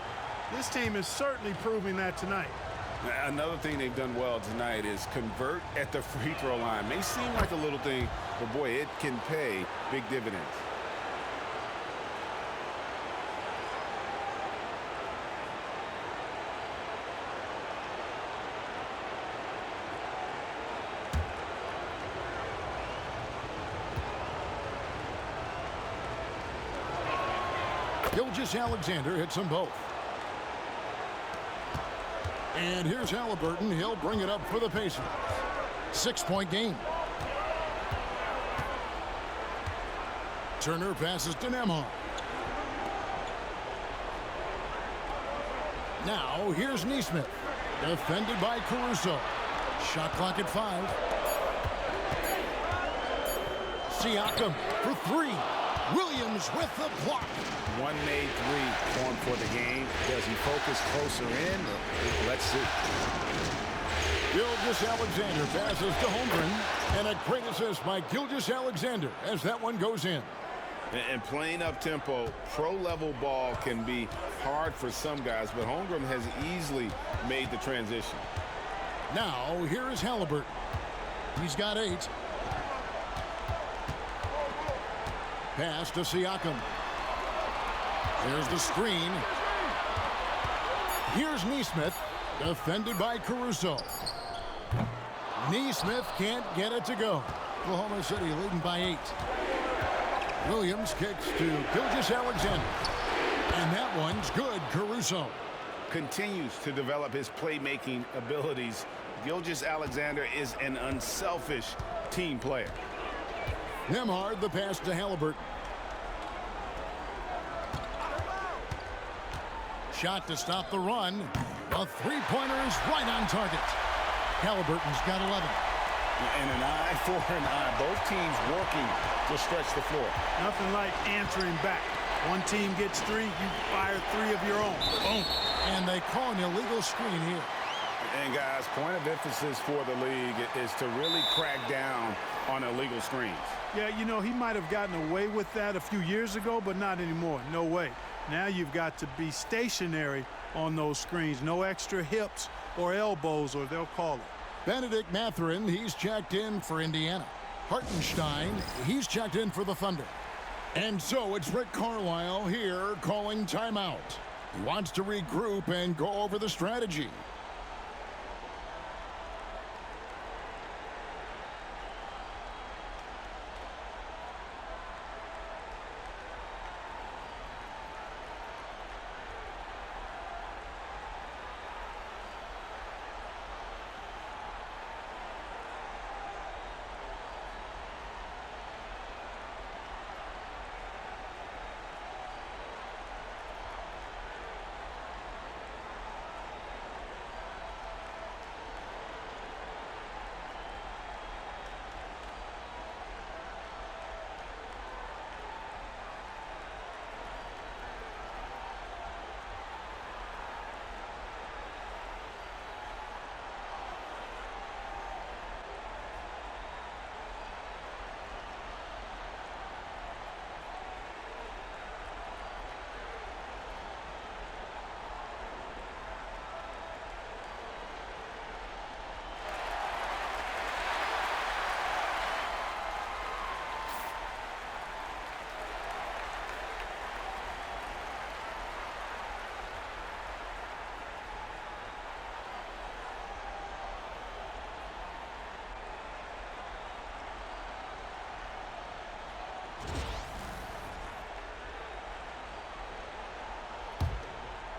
This team is certainly proving that tonight. Another thing they've done well tonight is convert at the free throw line. May seem like a little thing, but boy, it can pay big dividends. Gilgeous-Alexander hits them both. And here's Halliburton. He'll bring it up for the Pacers. 6-point game. Turner passes to Nemhard. Now here's Nesmith. Defended by Caruso. Shot clock at 5. Siakam for 3. Williams with the block. One made 3 on for the game. Does he focus closer in? Let's see. Gilgeous-Alexander passes to Holmgren. And a great assist by Gilgeous-Alexander as that one goes in. And playing up-tempo, pro-level ball can be hard for some guys, but Holmgren has easily made the transition. Now, here is Halliburton. He's got 8. Pass to Siakam. There's the screen. Here's Nesmith, defended by Caruso. Nesmith can't get it to go. Oklahoma City leading by 8. Williams kicks to Gilgeous-Alexander. And that one's good. Caruso continues to develop his playmaking abilities. Gilgeous-Alexander is an unselfish team player. Nemhard, the pass to Halliburton. Shot to stop the run. A three-pointer is right on target. Halliburton's got 11. And an eye for an eye. Both teams working to stretch the floor. Nothing like answering back. One team gets 3, you fire 3 of your own. Boom. And they call an illegal screen here. And guys, point of emphasis for the league is to really crack down on illegal screens. Yeah, you know, he might have gotten away with that a few years ago, but not anymore. No way. Now you've got to be stationary on those screens. No extra hips or elbows, or they'll call it. Benedict Mathurin, he's checked in for Indiana. Hartenstein, he's checked in for the Thunder. And so it's Rick Carlisle here calling timeout. He wants to regroup and go over the strategy.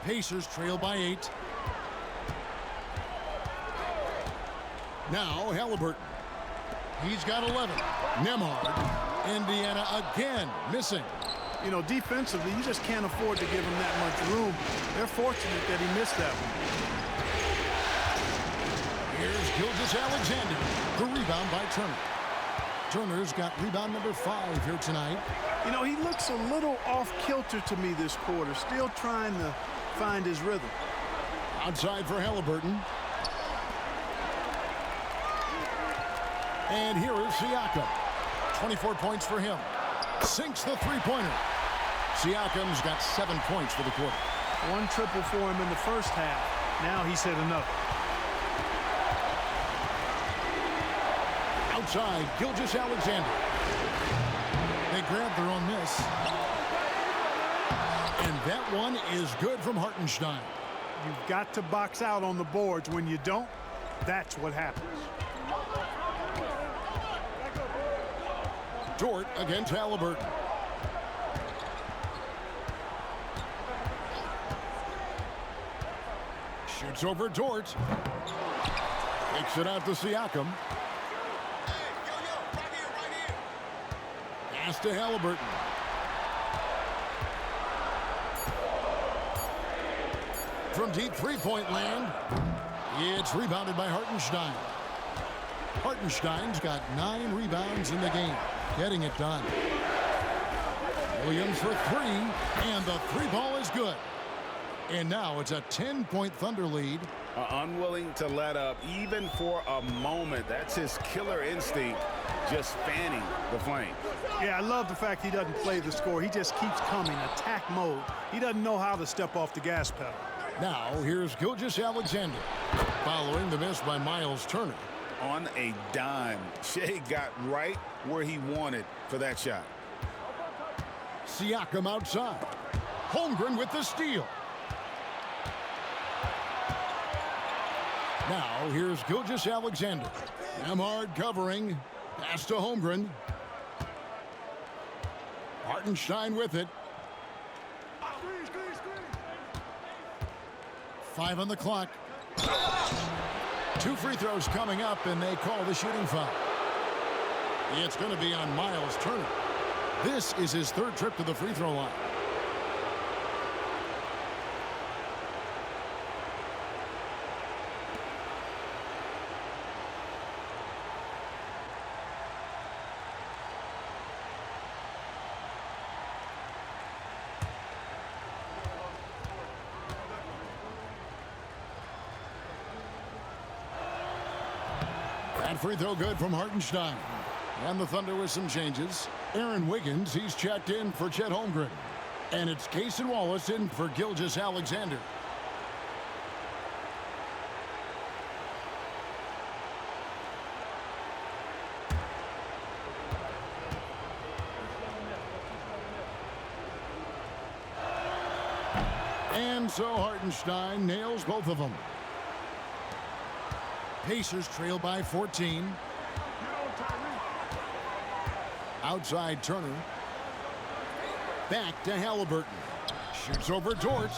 Pacers trail by 8. Now Halliburton. He's got 11. Nembhard. Indiana again missing. You know, defensively, you just can't afford to give him that much room. They're fortunate that he missed that one. Here's Gilgeous-Alexander. The rebound by Turner. Turner's got rebound number 5 here tonight. You know, he looks a little off-kilter to me this quarter, still trying to find his rhythm. Outside for Halliburton. And here is Siakam. 24 points for him. Sinks the three-pointer. Siakam's got 7 points for the quarter. 1 triple for him in the first half. Now he's hit another. Outside, Gilgeous-Alexander. They grab their own miss. And that one is good from Hartenstein. You've got to box out on the boards. When you don't, that's what happens. Dort against Halliburton. Shoots over Dort. Takes it out to Siakam. Pass to Halliburton. From deep three-point land, it's rebounded by Hartenstein. Hartenstein's got 9 rebounds in the game, getting it done. Williams for 3, and the 3-ball is good. And now it's a 10-point Thunder lead. Unwilling to let up even for a moment. That's his killer instinct, just fanning the flame. Yeah, I love the fact he doesn't play the score. He just keeps coming, attack mode. He doesn't know how to step off the gas pedal. Now here's Gilgeous-Alexander, following the miss by Miles Turner. On a dime, Shea got right where he wanted for that shot. Siakam outside. Holmgren with the steal. Now here's Gilgeous-Alexander. Nembhard covering. Pass to Holmgren. Hartenstein with it. 5 on the clock. 2 free throws coming up, and they call the shooting foul. It's going to be on Miles Turner. This is his 3rd trip to the free throw line. That free throw good from Hartenstein. And the Thunder with some changes. Aaron Wiggins, he's checked in for Chet Holmgren. And it's Cason Wallace in for Gilgeous-Alexander. And so Hartenstein nails both of them. Pacers trail by 14. Outside Turner. Back to Halliburton. Shoots over Dort.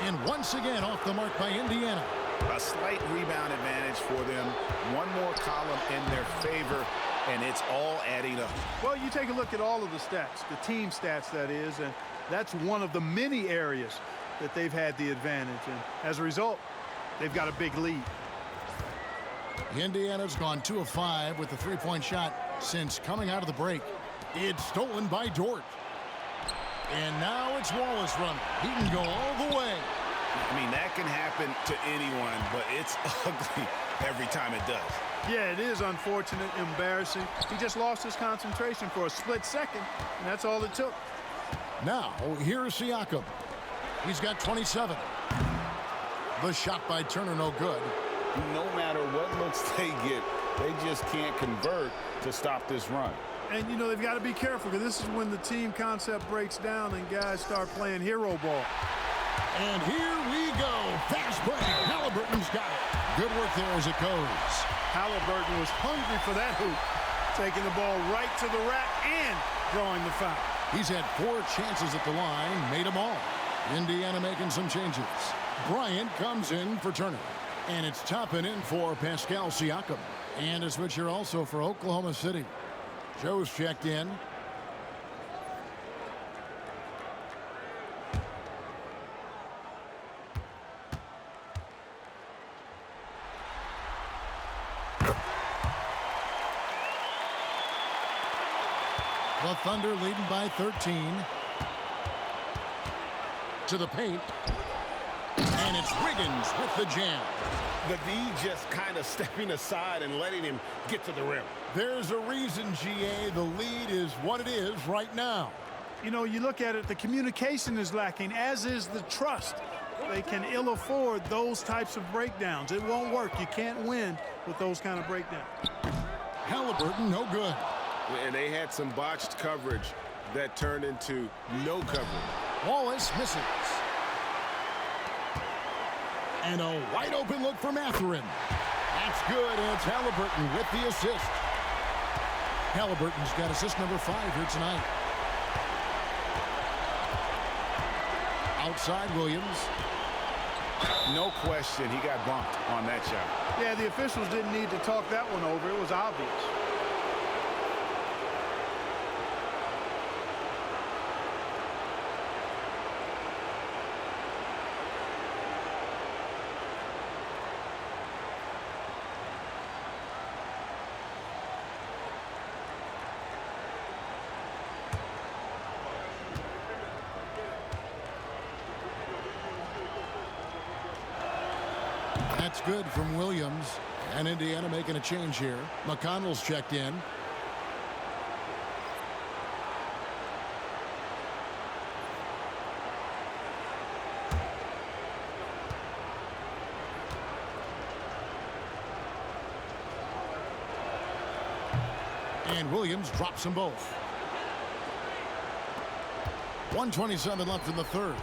And once again off the mark by Indiana. A slight rebound advantage for them. One more column in their favor, and it's all adding up. Well, you take a look at all of the stats, the team stats, that is, and that's one of the many areas that they've had the advantage. And as a result, they've got a big lead. Indiana's gone 2 of 5 with the 3-point shot since coming out of the break. It's stolen by Dort. And now it's Wallace running. He can go all the way. I mean, that can happen to anyone, but it's ugly every time it does. Yeah, it is unfortunate, embarrassing. He just lost his concentration for a split second, and that's all it took. Now, here's Siakam. He's got 27. The shot by Turner, no good. No matter what looks they get, they just can't convert to stop this run. And, you know, they've got to be careful, because this is when the team concept breaks down and guys start playing hero ball. And here we go. Fast break. Halliburton's got it. Good work there as it goes. Halliburton was hungry for that hoop, taking the ball right to the rack and drawing the foul. He's had 4 chances at the line, made them all. Indiana making some changes. Bryant comes in for Turner. And it's Toppin in for Pascal Siakam. And a switcher also for Oklahoma City. Joe's checked in. The Thunder leading by 13. To the paint. And it's Wiggins with the jam. The D just kind of stepping aside and letting him get to the rim. There's a reason, GA, the lead is what it is right now. You know, you look at it, the communication is lacking, as is the trust. They can ill afford those types of breakdowns. It won't work. You can't win with those kind of breakdowns. Halliburton, no good. And they had some botched coverage that turned into no coverage. Wallace misses. And a wide open look for Mathurin. That's good, and it's Halliburton with the assist. Halliburton's got assist number 5 here tonight. Outside Williams. No question, he got bumped on that shot. Yeah, the officials didn't need to talk that one over. It was obvious. That's good from Williams. And Indiana making a change here. McConnell's checked in. And Williams drops them both. 1:27 left in the third.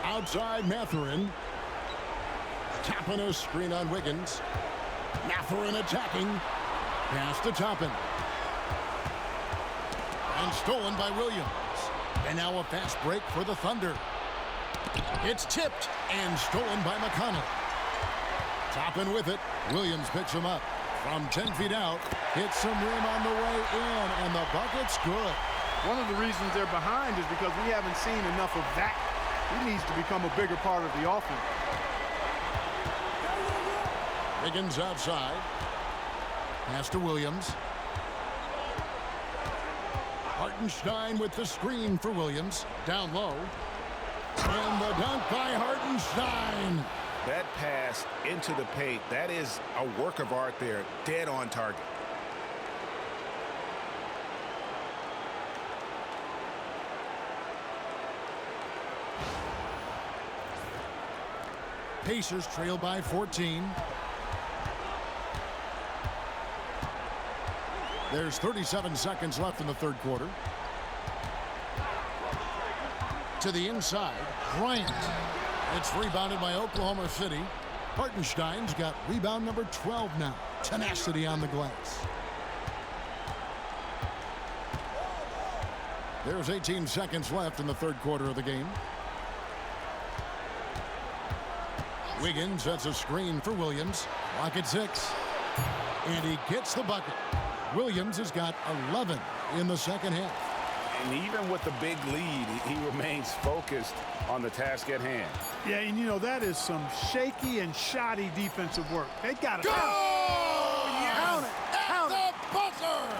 Outside Mathurin. Tapping a screen on Wiggins. Mathurin attacking. Pass to Toppin. And stolen by Williams. And now a fast break for the Thunder. It's tipped and stolen by McConnell. Toppin with it. Williams picks him up. From 10 feet out. Hits some rim on the way in. And the bucket's good. One of the reasons they're behind is because we haven't seen enough of that. He needs to become a bigger part of the offense. Wiggins outside. Pass to Williams. Hartenstein with the screen for Williams. Down low. And the dunk by Hartenstein. That pass into the paint, that is a work of art there. Dead on target. Pacers trail by 14. There's 37 seconds left in the third quarter. To the inside, Bryant. It's rebounded by Oklahoma City. Hartenstein's got rebound number 12 now. Tenacity on the glass. There's 18 seconds left in the third quarter of the game. Wiggins sets a screen for Williams. Clock at 6. And he gets the bucket. Williams has got 11 in the second half. And even with the big lead, he remains focused on the task at hand. Yeah, and you know, that is some shaky and shoddy defensive work. They got to Go! Yes! Count it. Count it. At the buzzer!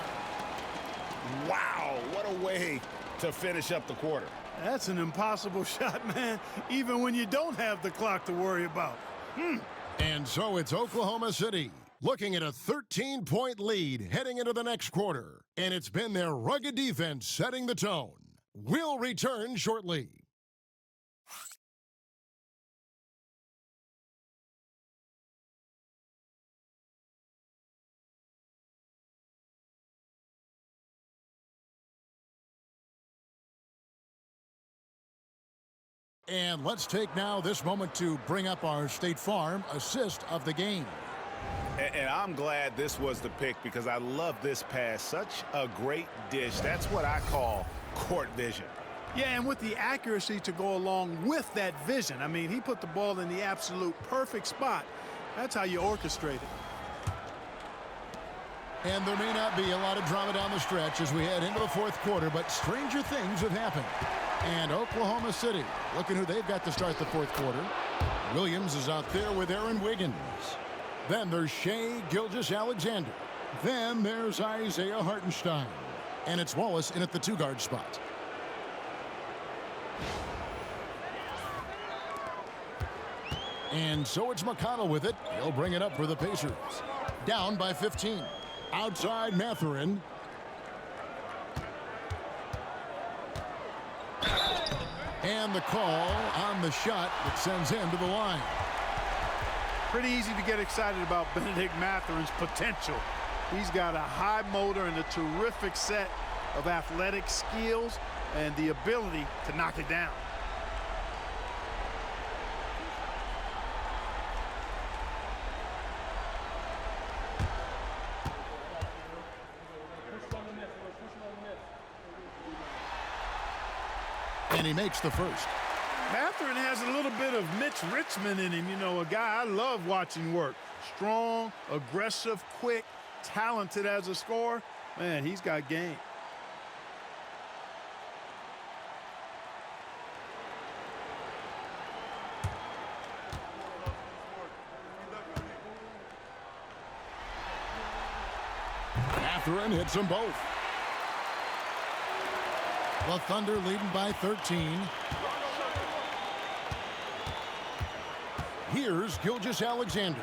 Wow, what a way to finish up the quarter. That's an impossible shot, man, even when you don't have the clock to worry about. And so it's Oklahoma City looking at a 13-point lead heading into the next quarter. And it's been their rugged defense setting the tone. We'll return shortly. And let's take now this moment to bring up our State Farm assist of the game. And I'm glad this was the pick because I love this pass. Such a great dish. That's what I call court vision. Yeah, and with the accuracy to go along with that vision. I mean, he put the ball in the absolute perfect spot. That's how you orchestrate it. And there may not be a lot of drama down the stretch as we head into the fourth quarter, but stranger things have happened. And Oklahoma City, looking who they've got to start the fourth quarter. Williams is out there with Aaron Wiggins. Then there's Shea Gilgeous-Alexander. Then there's Isaiah Hartenstein. And it's Wallace in at the two-guard spot. And so it's McConnell with it. He'll bring it up for the Pacers. Down by 15. Outside Mathurin. And the call on the shot that sends him to the line. Pretty easy to get excited about Benedict Mathurin's potential. He's got a high motor and a terrific set of athletic skills and the ability to knock it down. And he makes the first. Mathurin has a little bit of Mitch Richmond in him. You know, a guy I love watching work. Strong, aggressive, quick, talented as a scorer. Man, he's got game. Mathurin hits them both. The Thunder leading by 13. Here's Gilgeous-Alexander.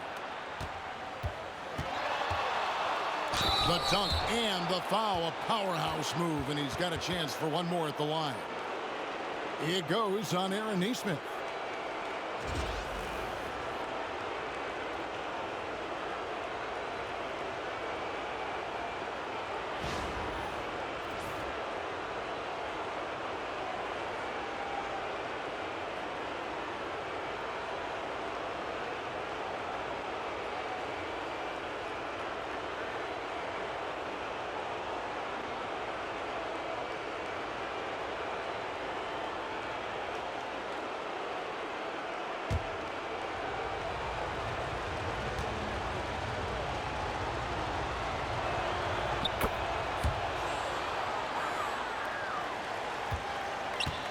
The dunk and the foul, a powerhouse move, and he's got a chance for one more at the line. It goes on Aaron Nesmith.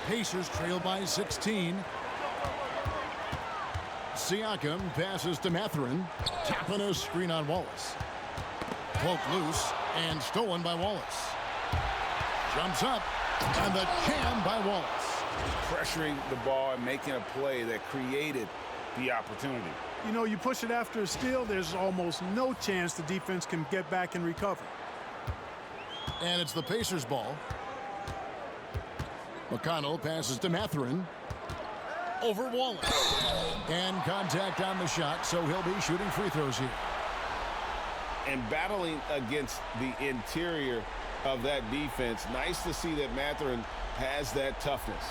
Pacers trail by 16. Siakam passes to Mathurin. Tapping a screen on Wallace. Poked loose and stolen by Wallace. Jumps up and the jam by Wallace. Pressuring the ball and making a play that created the opportunity. You know, you push it after a steal, there's almost no chance the defense can get back and recover. And it's the Pacers' ball. McConnell passes to Mathurin. Over Wallace. And contact on the shot, so he'll be shooting free throws here. And battling against the interior of that defense, nice to see that Mathurin has that toughness.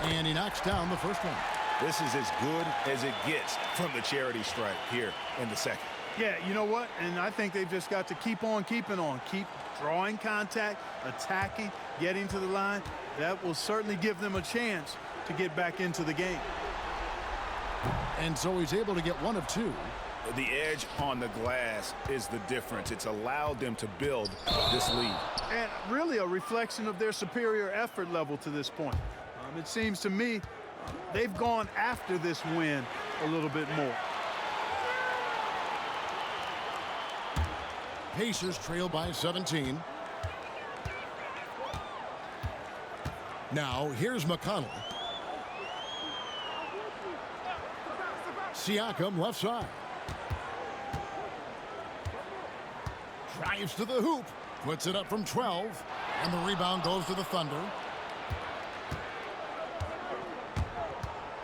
And he knocks down the first one. This is as good as it gets from the charity stripe here in the second. Yeah, you know what? And I think they've just got to keep on keeping on. Keep drawing contact, attacking, getting to the line. That will certainly give them a chance to get back into the game. And so he's able to get one of two. The edge on the glass is the difference. It's allowed them to build this lead. And really a reflection of their superior effort level to this point. It seems to me they've gone after this win a little bit more. Pacers trail by 17. Now here's McConnell. Siakam left side. Drives to the hoop. Puts it up from 12. And the rebound goes to the Thunder.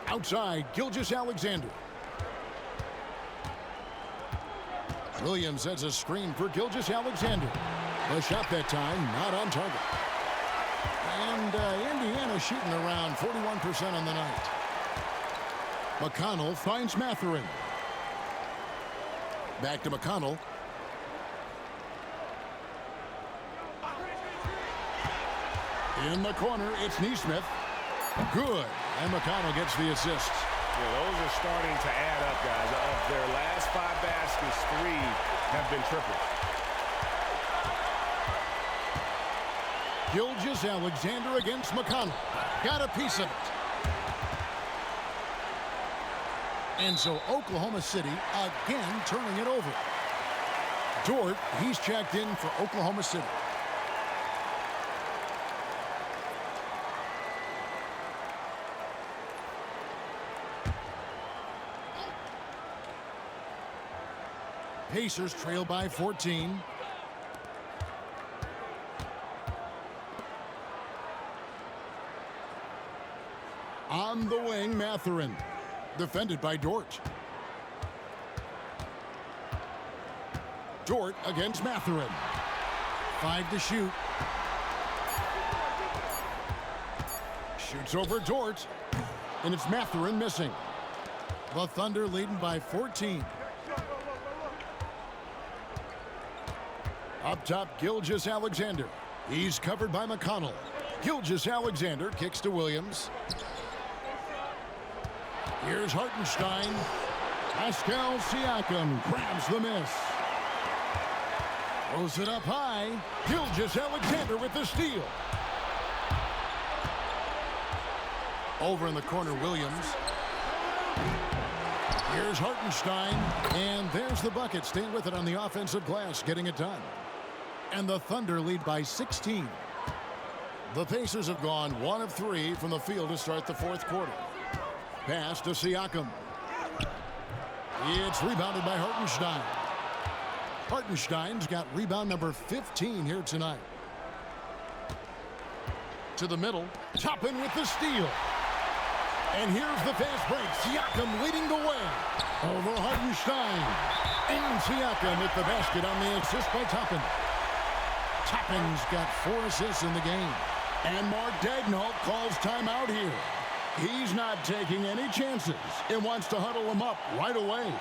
Outside, Gilgeous-Alexander. Williams sets a screen for Gilgeous-Alexander. The shot that time not on target. And Indiana shooting around 41% on the night. McConnell finds Mathurin. Back to McConnell. In the corner, it's Neesmith. Good. And McConnell gets the assist. Yeah, those are starting to add up, guys. Of their last 5 baskets, 3 have been triples. Gilgeous-Alexander against McConnell. Got a piece of it. And so Oklahoma City again turning it over. Dort, he's checked in for Oklahoma City. Pacers trail by 14. On the wing, Mathurin. Defended by Dort. Dort against Mathurin. 5 to shoot. Shoots over Dort. And it's Mathurin missing. The Thunder leading by 14. Up top, Gilgeous-Alexander. He's covered by McConnell. Gilgeous-Alexander kicks to Williams. Here's Hartenstein. Pascal Siakam grabs the miss. Throws it up high. Gilgeous-Alexander with the steal. Over in the corner, Williams. Here's Hartenstein. And there's the bucket. Staying with it on the offensive glass, getting it done. And the Thunder lead by 16. The Pacers have gone 1 of 3 from the field to start the 4th quarter. Pass to Siakam. It's rebounded by Hartenstein. Hartenstein's got rebound number 15 here tonight. To the middle. Toppin with the steal. And here's the fast break. Siakam leading the way. Over Hartenstein. And Siakam with the basket on the assist by Toppin. Toppin's got 4 assists in the game. And Mark Daigneault calls timeout here. He's not taking any chances and wants to huddle him up right away.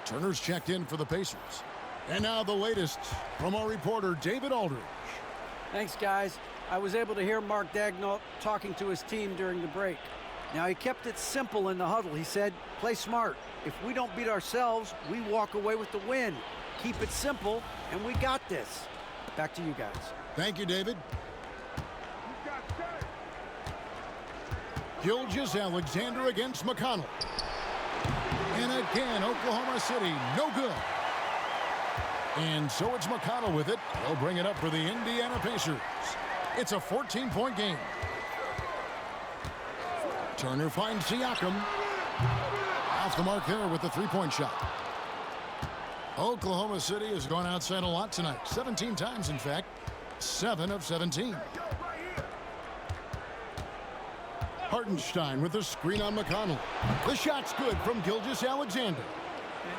Turner's checked in for the Pacers. And now the latest from our reporter, David Aldridge. Thanks, guys. I was able to hear Mark Daigneault talking to his team during the break. Now, he kept it simple in the huddle. He said, play smart. If we don't beat ourselves, we walk away with the win. Keep it simple, and we got this. Back to you guys. Thank you, David. Gilgeous-Alexander against McConnell. And again, Oklahoma City, no good. And so it's McConnell with it. He'll bring it up for the Indiana Pacers. It's a 14-point game. Turner finds Siakam. Off the mark there with the 3-point shot. Oklahoma City has gone outside a lot tonight. 17 times, in fact. 7 of 17. Hartenstein with the screen on McConnell. The shot's good from Gilgeous-Alexander.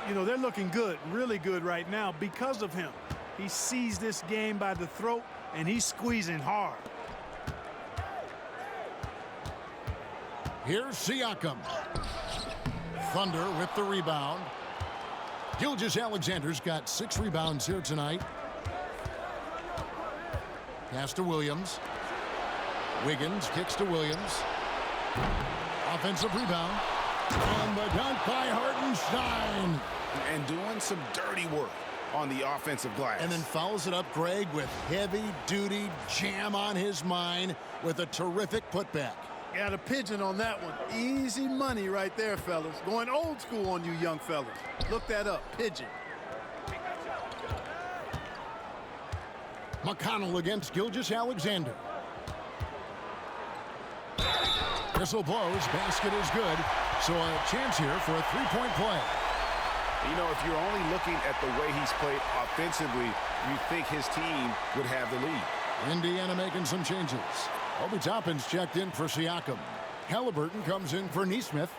You know, they're looking good, really good right now because of him. He sees this game by the throat, and he's squeezing hard. Here's Siakam. Thunder with the rebound. Gilgeous-Alexander's got 6 rebounds here tonight. Pass to Williams. Wiggins kicks to Williams. Offensive rebound. And the dunk by Hartenstein. And doing some dirty work on the offensive glass. And then follows it up, Greg, with heavy-duty jam on his mind with a terrific putback. Got a pigeon on that one. Easy money right there, fellas. Going old school on you young fellas. Look that up, pigeon. McConnell against Gilgeous-Alexander. Whistle blows, basket is good. So a chance here for a three-point play. You know, if you're only looking at the way he's played offensively, you think his team would have the lead. Indiana making some changes. Obi Toppin's checked in for Siakam. Halliburton comes in for Nesmith.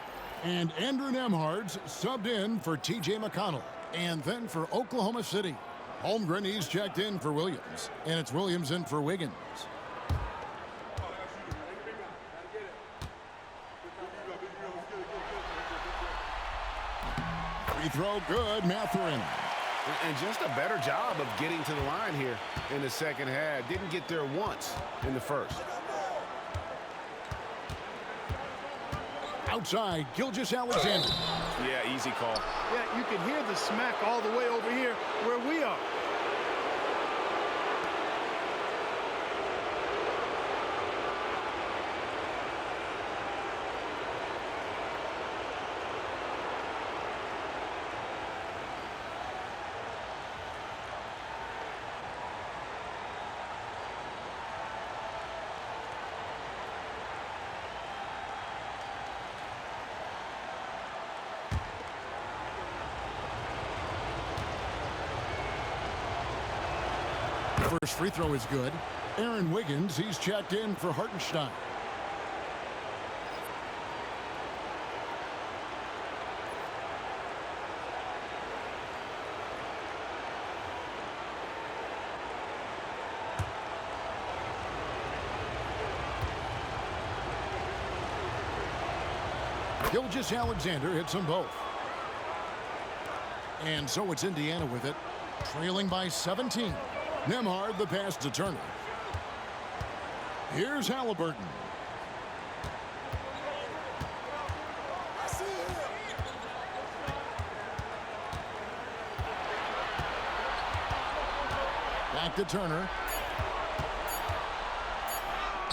And Andrew Nembhard's subbed in for T.J. McConnell. And then for Oklahoma City, Holmgren, he's checked in for Williams. And it's Williams in for Wiggins. Free throw good, Mathurin. And just a better job of getting to the line here in the second half. Didn't get there once in the first. Outside, Gilgeous-Alexander. Yeah, easy call. Yeah, you can hear the smack all the way over here where we are. First free throw is good. Aaron Wiggins, he's checked in for Hartenstein. Gilgeous-Alexander hits them both. And so it's Indiana with it, trailing by 17. Nembhard, the pass to Turner. Here's Halliburton. Back to Turner.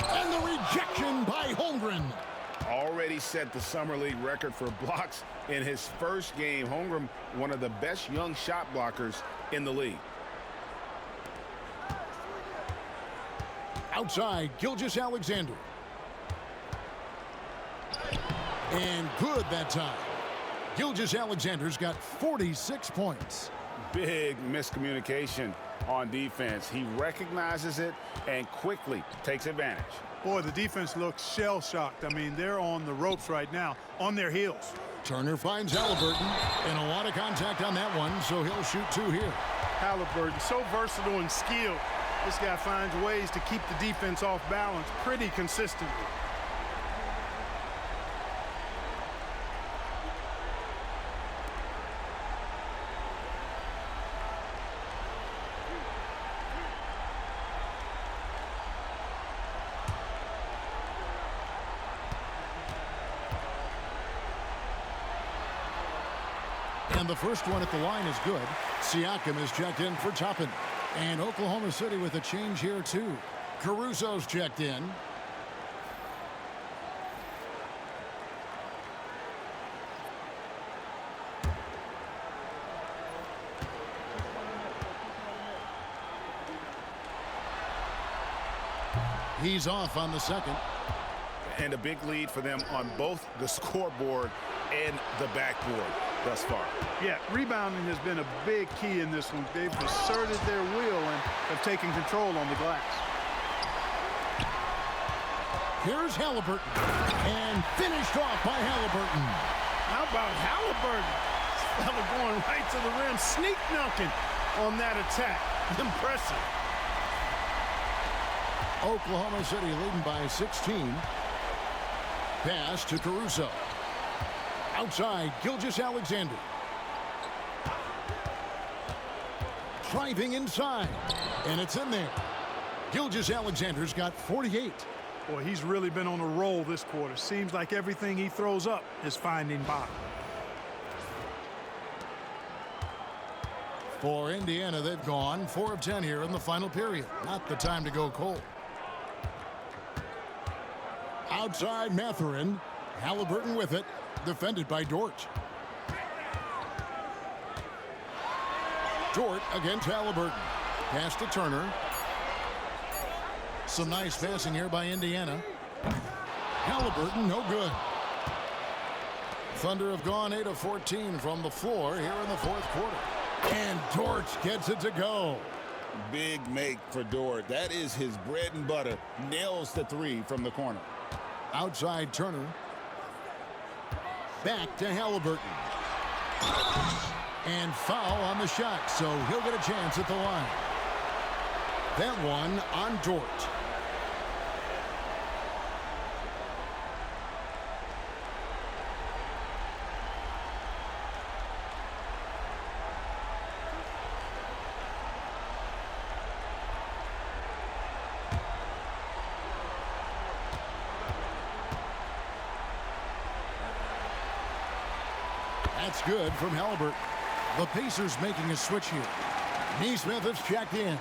And the rejection by Holmgren. Already set the Summer League record for blocks in his first game. Holmgren, one of the best young shot blockers in the league. Outside, Gilgeous-Alexander. And good that time. Gilgeous-Alexander's got 46 points. Big miscommunication on defense. He recognizes it and quickly takes advantage. Boy, the defense looks shell-shocked. I mean, they're on the ropes right now, on their heels. Turner finds Halliburton, and a lot of contact on that one, so he'll shoot 2 here. Halliburton, so versatile and skilled. This guy finds ways to keep the defense off balance pretty consistently. And the first one at the line is good. Siakam is checked in for Toppin. And Oklahoma City with a change here, too. Caruso's checked in. He's off on the second. And a big lead for them on both the scoreboard and the backboard thus far. Yeah, rebounding has been a big key in this one. They've asserted their will and have taken control on the glass. Here's Halliburton. And finished off by Halliburton. How about Halliburton? This fella going right to the rim, sneak dunking on that attack. Impressive. Oklahoma City leading by 16. Pass to Caruso. Outside, Gilgeous-Alexander. Driving inside, and it's in there. Gilgeous-Alexander's got 48. Boy, he's really been on a roll this quarter. Seems like everything he throws up is finding bottom. For Indiana, they've gone 4 of 10 here in the final period. Not the time to go cold. Outside Mathurin. Halliburton with it. Defended by Dort. Dort against Halliburton. Pass to Turner. Some nice passing here by Indiana. Halliburton, no good. Thunder have gone 8 of 14 from the floor here in the fourth quarter. And Dort gets it to go. Big make for Dort. That is his bread and butter. Nails the three from the corner. Outside Turner. Back to Halliburton. And foul on the shot, so he'll get a chance at the line. That one on Dort. That's good from Halliburton. The Pacers making a switch here. Neesmith has checked in.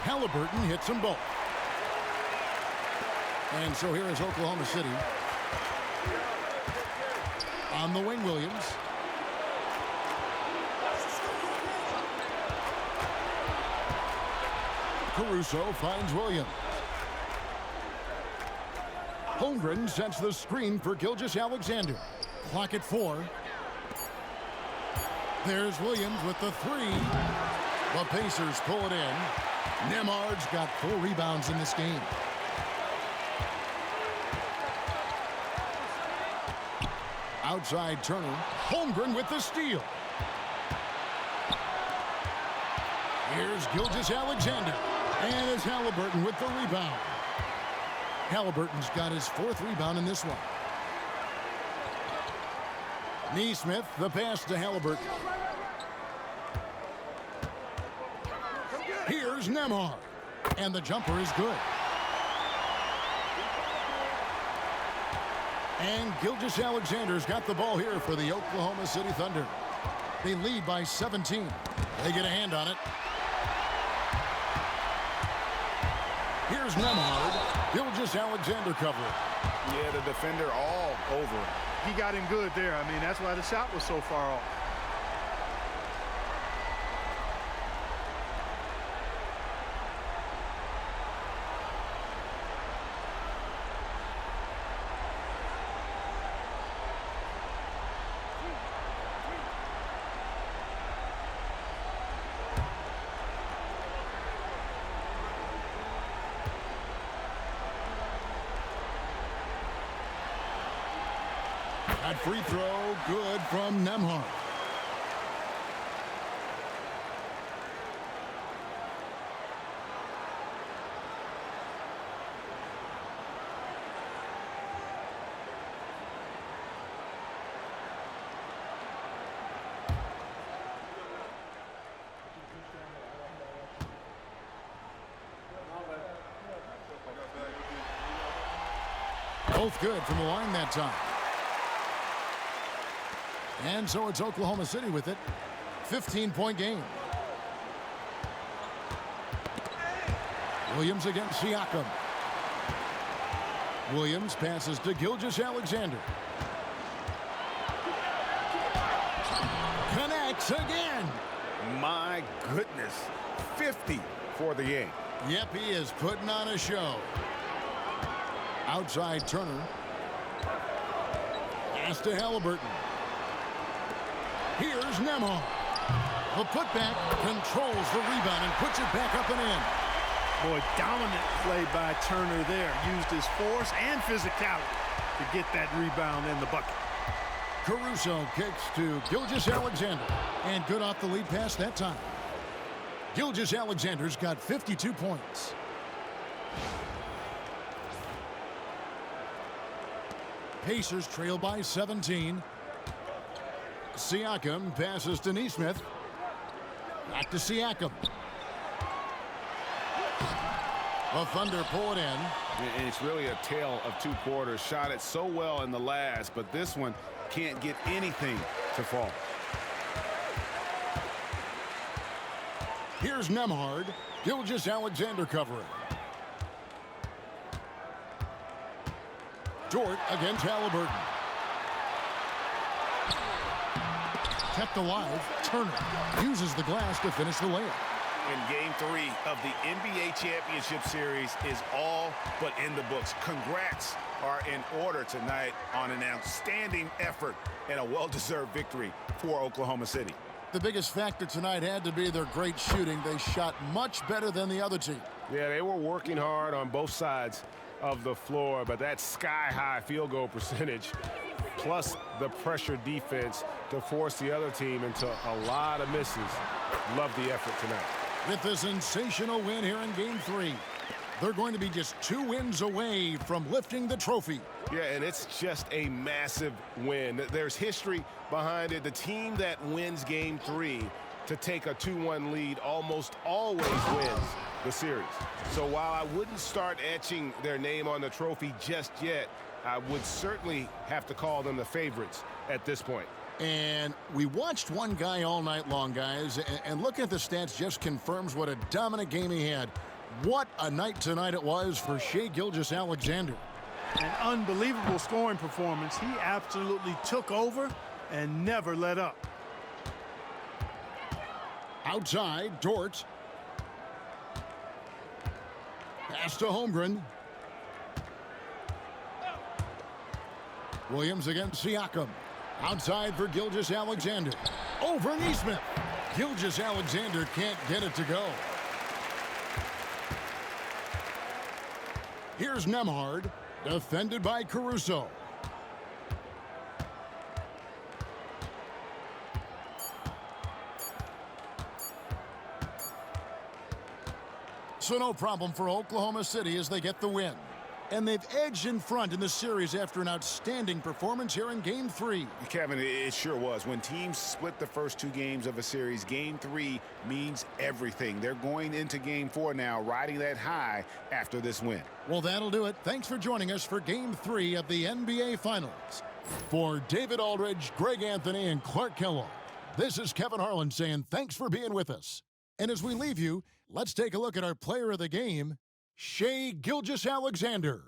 Halliburton hits them both. And so here is Oklahoma City. On the wing, Williams. Caruso finds Williams. Holmgren sets the screen for Gilgeous-Alexander. Clock at 4. There's Williams with the 3. The Pacers pull it in. Nembhard's got 4 rebounds in this game. Outside Turner. Holmgren with the steal. Here's Gilgeous-Alexander. And it's Halliburton with the rebound. Halliburton's got his 4th rebound in this one. Neesmith, the pass to Halliburton. Here's Nembhard. And the jumper is good. And Gilgeous-Alexander's got the ball here for the Oklahoma City Thunder. They lead by 17. They get a hand on it. Here's Nembhard. Gilgeous-Alexander covering. Yeah, the defender all over him. He got him good there. I mean, that's why the shot was so far off. That free throw, good from Nembhard. Both good from the line that time. And so it's Oklahoma City with it. 15-point game. Williams against Siakam. Williams passes to Gilgeous-Alexander. Connects again. My goodness. 50 for the game. Yep, he is putting on a show. Outside Turner. Pass to Halliburton. Here's Nembhard. The putback controls the rebound and puts it back up and in. Boy, dominant play by Turner there. Used his force and physicality to get that rebound in the bucket. Caruso kicks to Gilgeous-Alexander. And good off the lead pass that time. Gilgeous-Alexander's got 52 points. Pacers trail by 17. Siakam passes to Nesmith. Back to Siakam. The Thunder pull it in. And it's really a tale of two quarters. Shot it so well in the last, but this one can't get anything to fall. Here's Nembhard. Gilgeous-Alexander covering. Dort against Halliburton. Kept alive. Turner uses the glass to finish the layup. And Game 3 of the NBA Championship Series is all but in the books. Congrats are in order tonight on an outstanding effort and a well-deserved victory for Oklahoma City. The biggest factor tonight had to be their great shooting. They shot much better than the other team. Yeah, they were working hard on both sides of the floor, but that sky-high field goal percentage plus the pressure defense to force the other team into a lot of misses. Love the effort tonight. With a sensational win here in Game 3, they're going to be just 2 wins away from lifting the trophy. Yeah, and it's just a massive win. There's history behind it. The team that wins Game 3 to take a 2-1 lead almost always wins the series. So while I wouldn't start etching their name on the trophy just yet, I would certainly have to call them the favorites at this point. And we watched one guy all night long, guys, and looking at the stats just confirms what a dominant game he had. What a night tonight it was for Shai Gilgeous-Alexander. An unbelievable scoring performance. He absolutely took over and never let up. Outside, Dort. Pass to Holmgren. Williams against Siakam. Outside for Gilgeous-Alexander. Over Nesmith. Gilgeous-Alexander can't get it to go. Here's Nembhard, defended by Caruso. So no problem for Oklahoma City as they get the win. And they've edged in front in the series after an outstanding performance here in Game 3. Kevin, it sure was. When teams split the first 2 games of a series, Game 3 means everything. They're going into Game 4 now, riding that high after this win. Well, that'll do it. Thanks for joining us for Game 3 of the NBA Finals. For David Aldridge, Greg Anthony, and Clark Kellogg, this is Kevin Harlan saying thanks for being with us. And as we leave you, let's take a look at our player of the game, Shai Gilgeous-Alexander.